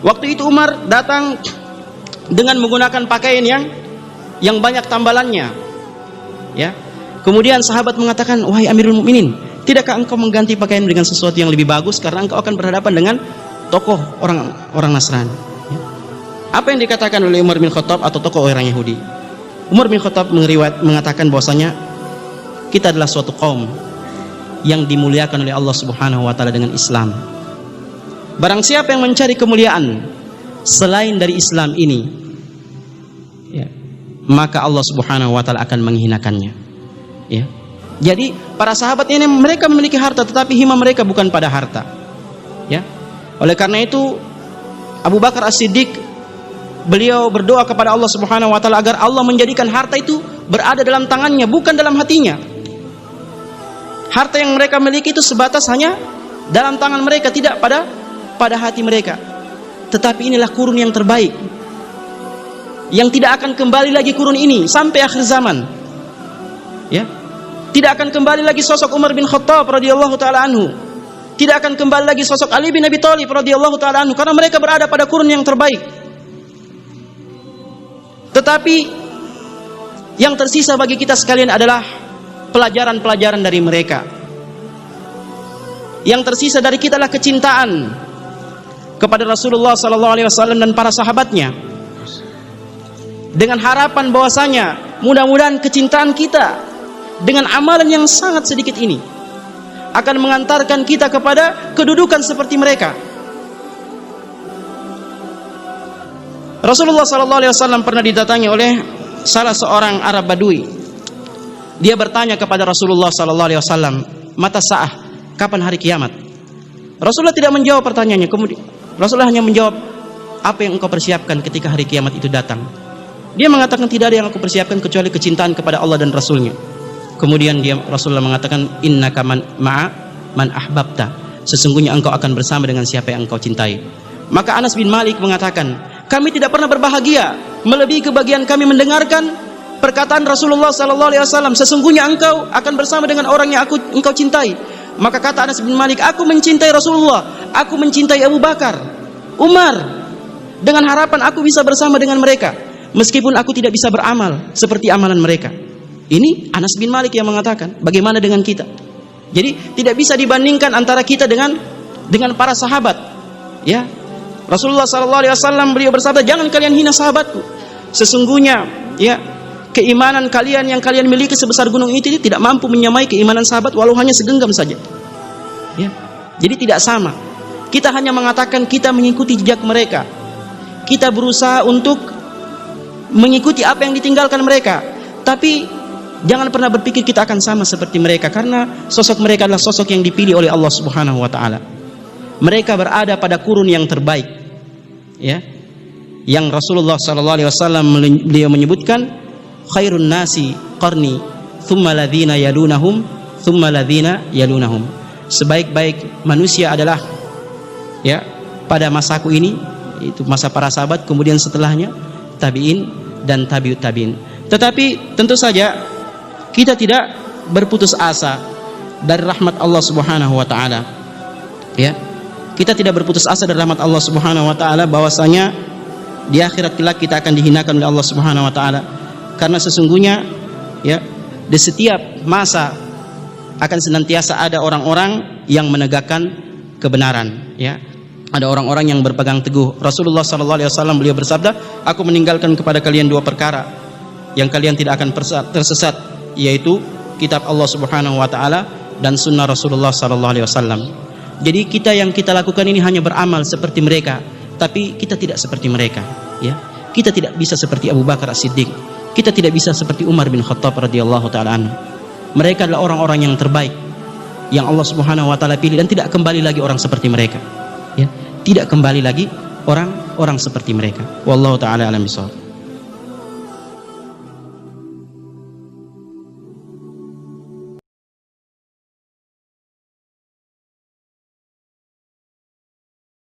Waktu itu Umar datang dengan menggunakan pakaian yang banyak tambalannya. Ya. Kemudian sahabat mengatakan, "Wahai Amirul Mukminin, tidakkah engkau mengganti pakaian dengan sesuatu yang lebih bagus karena engkau akan berhadapan dengan tokoh orang Nasrani?" Ya. Apa yang dikatakan oleh Umar bin Khattab atau tokoh orang Yahudi? Umar bin Khattab mengatakan bahwasanya kita adalah suatu kaum yang dimuliakan oleh Allah Subhanahu wa taala dengan Islam. Barang siapa yang mencari kemuliaan selain dari Islam ini, ya, maka Allah Subhanahu wa taala akan menghinakannya. Ya. Jadi para sahabat ini mereka memiliki harta, tetapi hima mereka bukan pada harta. Ya. Oleh karena itu Abu Bakar As-Siddiq, beliau berdoa kepada Allah Subhanahu wa taala agar Allah menjadikan harta itu berada dalam tangannya, bukan dalam hatinya. Harta yang mereka miliki itu sebatas hanya dalam tangan mereka, tidak pada hati mereka. Tetapi inilah kurun yang terbaik, yang tidak akan kembali lagi kurun ini sampai akhir zaman. Ya. Tidak akan kembali lagi sosok Umar bin Khattab radhiyallahu taala anhu. Tidak akan kembali lagi sosok Ali bin Abi Thalib radhiyallahu taala anhu, karena mereka berada pada kurun yang terbaik. Tetapi yang tersisa bagi kita sekalian adalah pelajaran-pelajaran dari mereka. Yang tersisa dari kita adalah kecintaan kepada Rasulullah sallallahu alaihi wasallam dan para sahabatnya, dengan harapan bahwasanya mudah-mudahan kecintaan kita dengan amalan yang sangat sedikit ini akan mengantarkan kita kepada kedudukan seperti mereka. Rasulullah sallallahu alaihi wasallam pernah didatangi oleh salah seorang Arab Badui. Dia bertanya kepada Rasulullah sallallahu alaihi wasallam, "Mata sa'ah? Kapan hari kiamat?" Rasulullah tidak menjawab pertanyaannya. Kemudian Rasulullah hanya menjawab, "Apa yang engkau persiapkan ketika hari kiamat itu datang?" Dia mengatakan, "Tidak ada yang aku persiapkan kecuali kecintaan kepada Allah dan Rasulnya." Kemudian Rasulullah mengatakan, "Innaka man ahbabta." Sesungguhnya engkau akan bersama dengan siapa yang engkau cintai. Maka Anas bin Malik mengatakan, "Kami tidak pernah berbahagia melebihi kebahagiaan kami mendengarkan perkataan Rasulullah sallallahu alaihi wasallam, sesungguhnya engkau akan bersama dengan orang yang engkau cintai." Maka kata Anas bin Malik, "Aku mencintai Rasulullah, aku mencintai Abu Bakar, Umar, dengan harapan aku bisa bersama dengan mereka, meskipun aku tidak bisa beramal seperti amalan mereka." Ini Anas bin Malik yang mengatakan. Bagaimana dengan kita? Jadi tidak bisa dibandingkan antara kita dengan para sahabat. Ya, Rasulullah sallallahu alaihi wasallam beliau bersabda, "Jangan kalian hina sahabatku. Sesungguhnya, ya, keimanan kalian yang kalian miliki sebesar gunung itu tidak mampu menyamai keimanan sahabat walau hanya segenggam saja." Ya. Jadi tidak sama. Kita hanya mengatakan kita mengikuti jejak mereka. Kita berusaha untuk mengikuti apa yang ditinggalkan mereka. Tapi jangan pernah berpikir kita akan sama seperti mereka, karena sosok mereka adalah sosok yang dipilih oleh Allah Subhanahu wa taala. Mereka berada pada kurun yang terbaik. Ya. Yang Rasulullah sallallahu alaihi wasallam beliau menyebutkan, "Khairun nasi qarni, thumma ladzina yalunahum, thumma ladzina yalunahum." Sebaik-baik manusia adalah, ya, pada masaku ini, itu masa para sahabat, kemudian setelahnya tabi'in dan tabi'ut tabi'in. Tetapi tentu saja kita tidak berputus asa dari rahmat Allah Subhanahu wa taala. Ya. Kita tidak berputus asa dari rahmat Allah Subhanahu wa taala bahwasanya di akhirat kelak kita akan dihinakan oleh Allah Subhanahu wa taala. Karena sesungguhnya, ya, di setiap masa akan senantiasa ada orang-orang yang menegakkan kebenaran, ya. Ada orang-orang yang berpegang teguh. Rasulullah sallallahu alaihi wasallam beliau bersabda, "Aku meninggalkan kepada kalian dua perkara yang kalian tidak akan tersesat, yaitu kitab Allah Subhanahu wa taala dan sunnah Rasulullah sallallahu alaihi wasallam." Jadi yang kita lakukan ini hanya beramal seperti mereka, tapi kita tidak seperti mereka, ya. Kita tidak bisa seperti Abu Bakar As-Siddiq. Kita tidak bisa seperti Umar bin Khattab radhiyallahu taala anhu. Mereka adalah orang-orang yang terbaik yang Allah Subhanahu wa taala pilih, dan tidak kembali lagi orang seperti mereka. Ya, tidak kembali lagi orang-orang seperti mereka. Wallahu taala alam bisawab.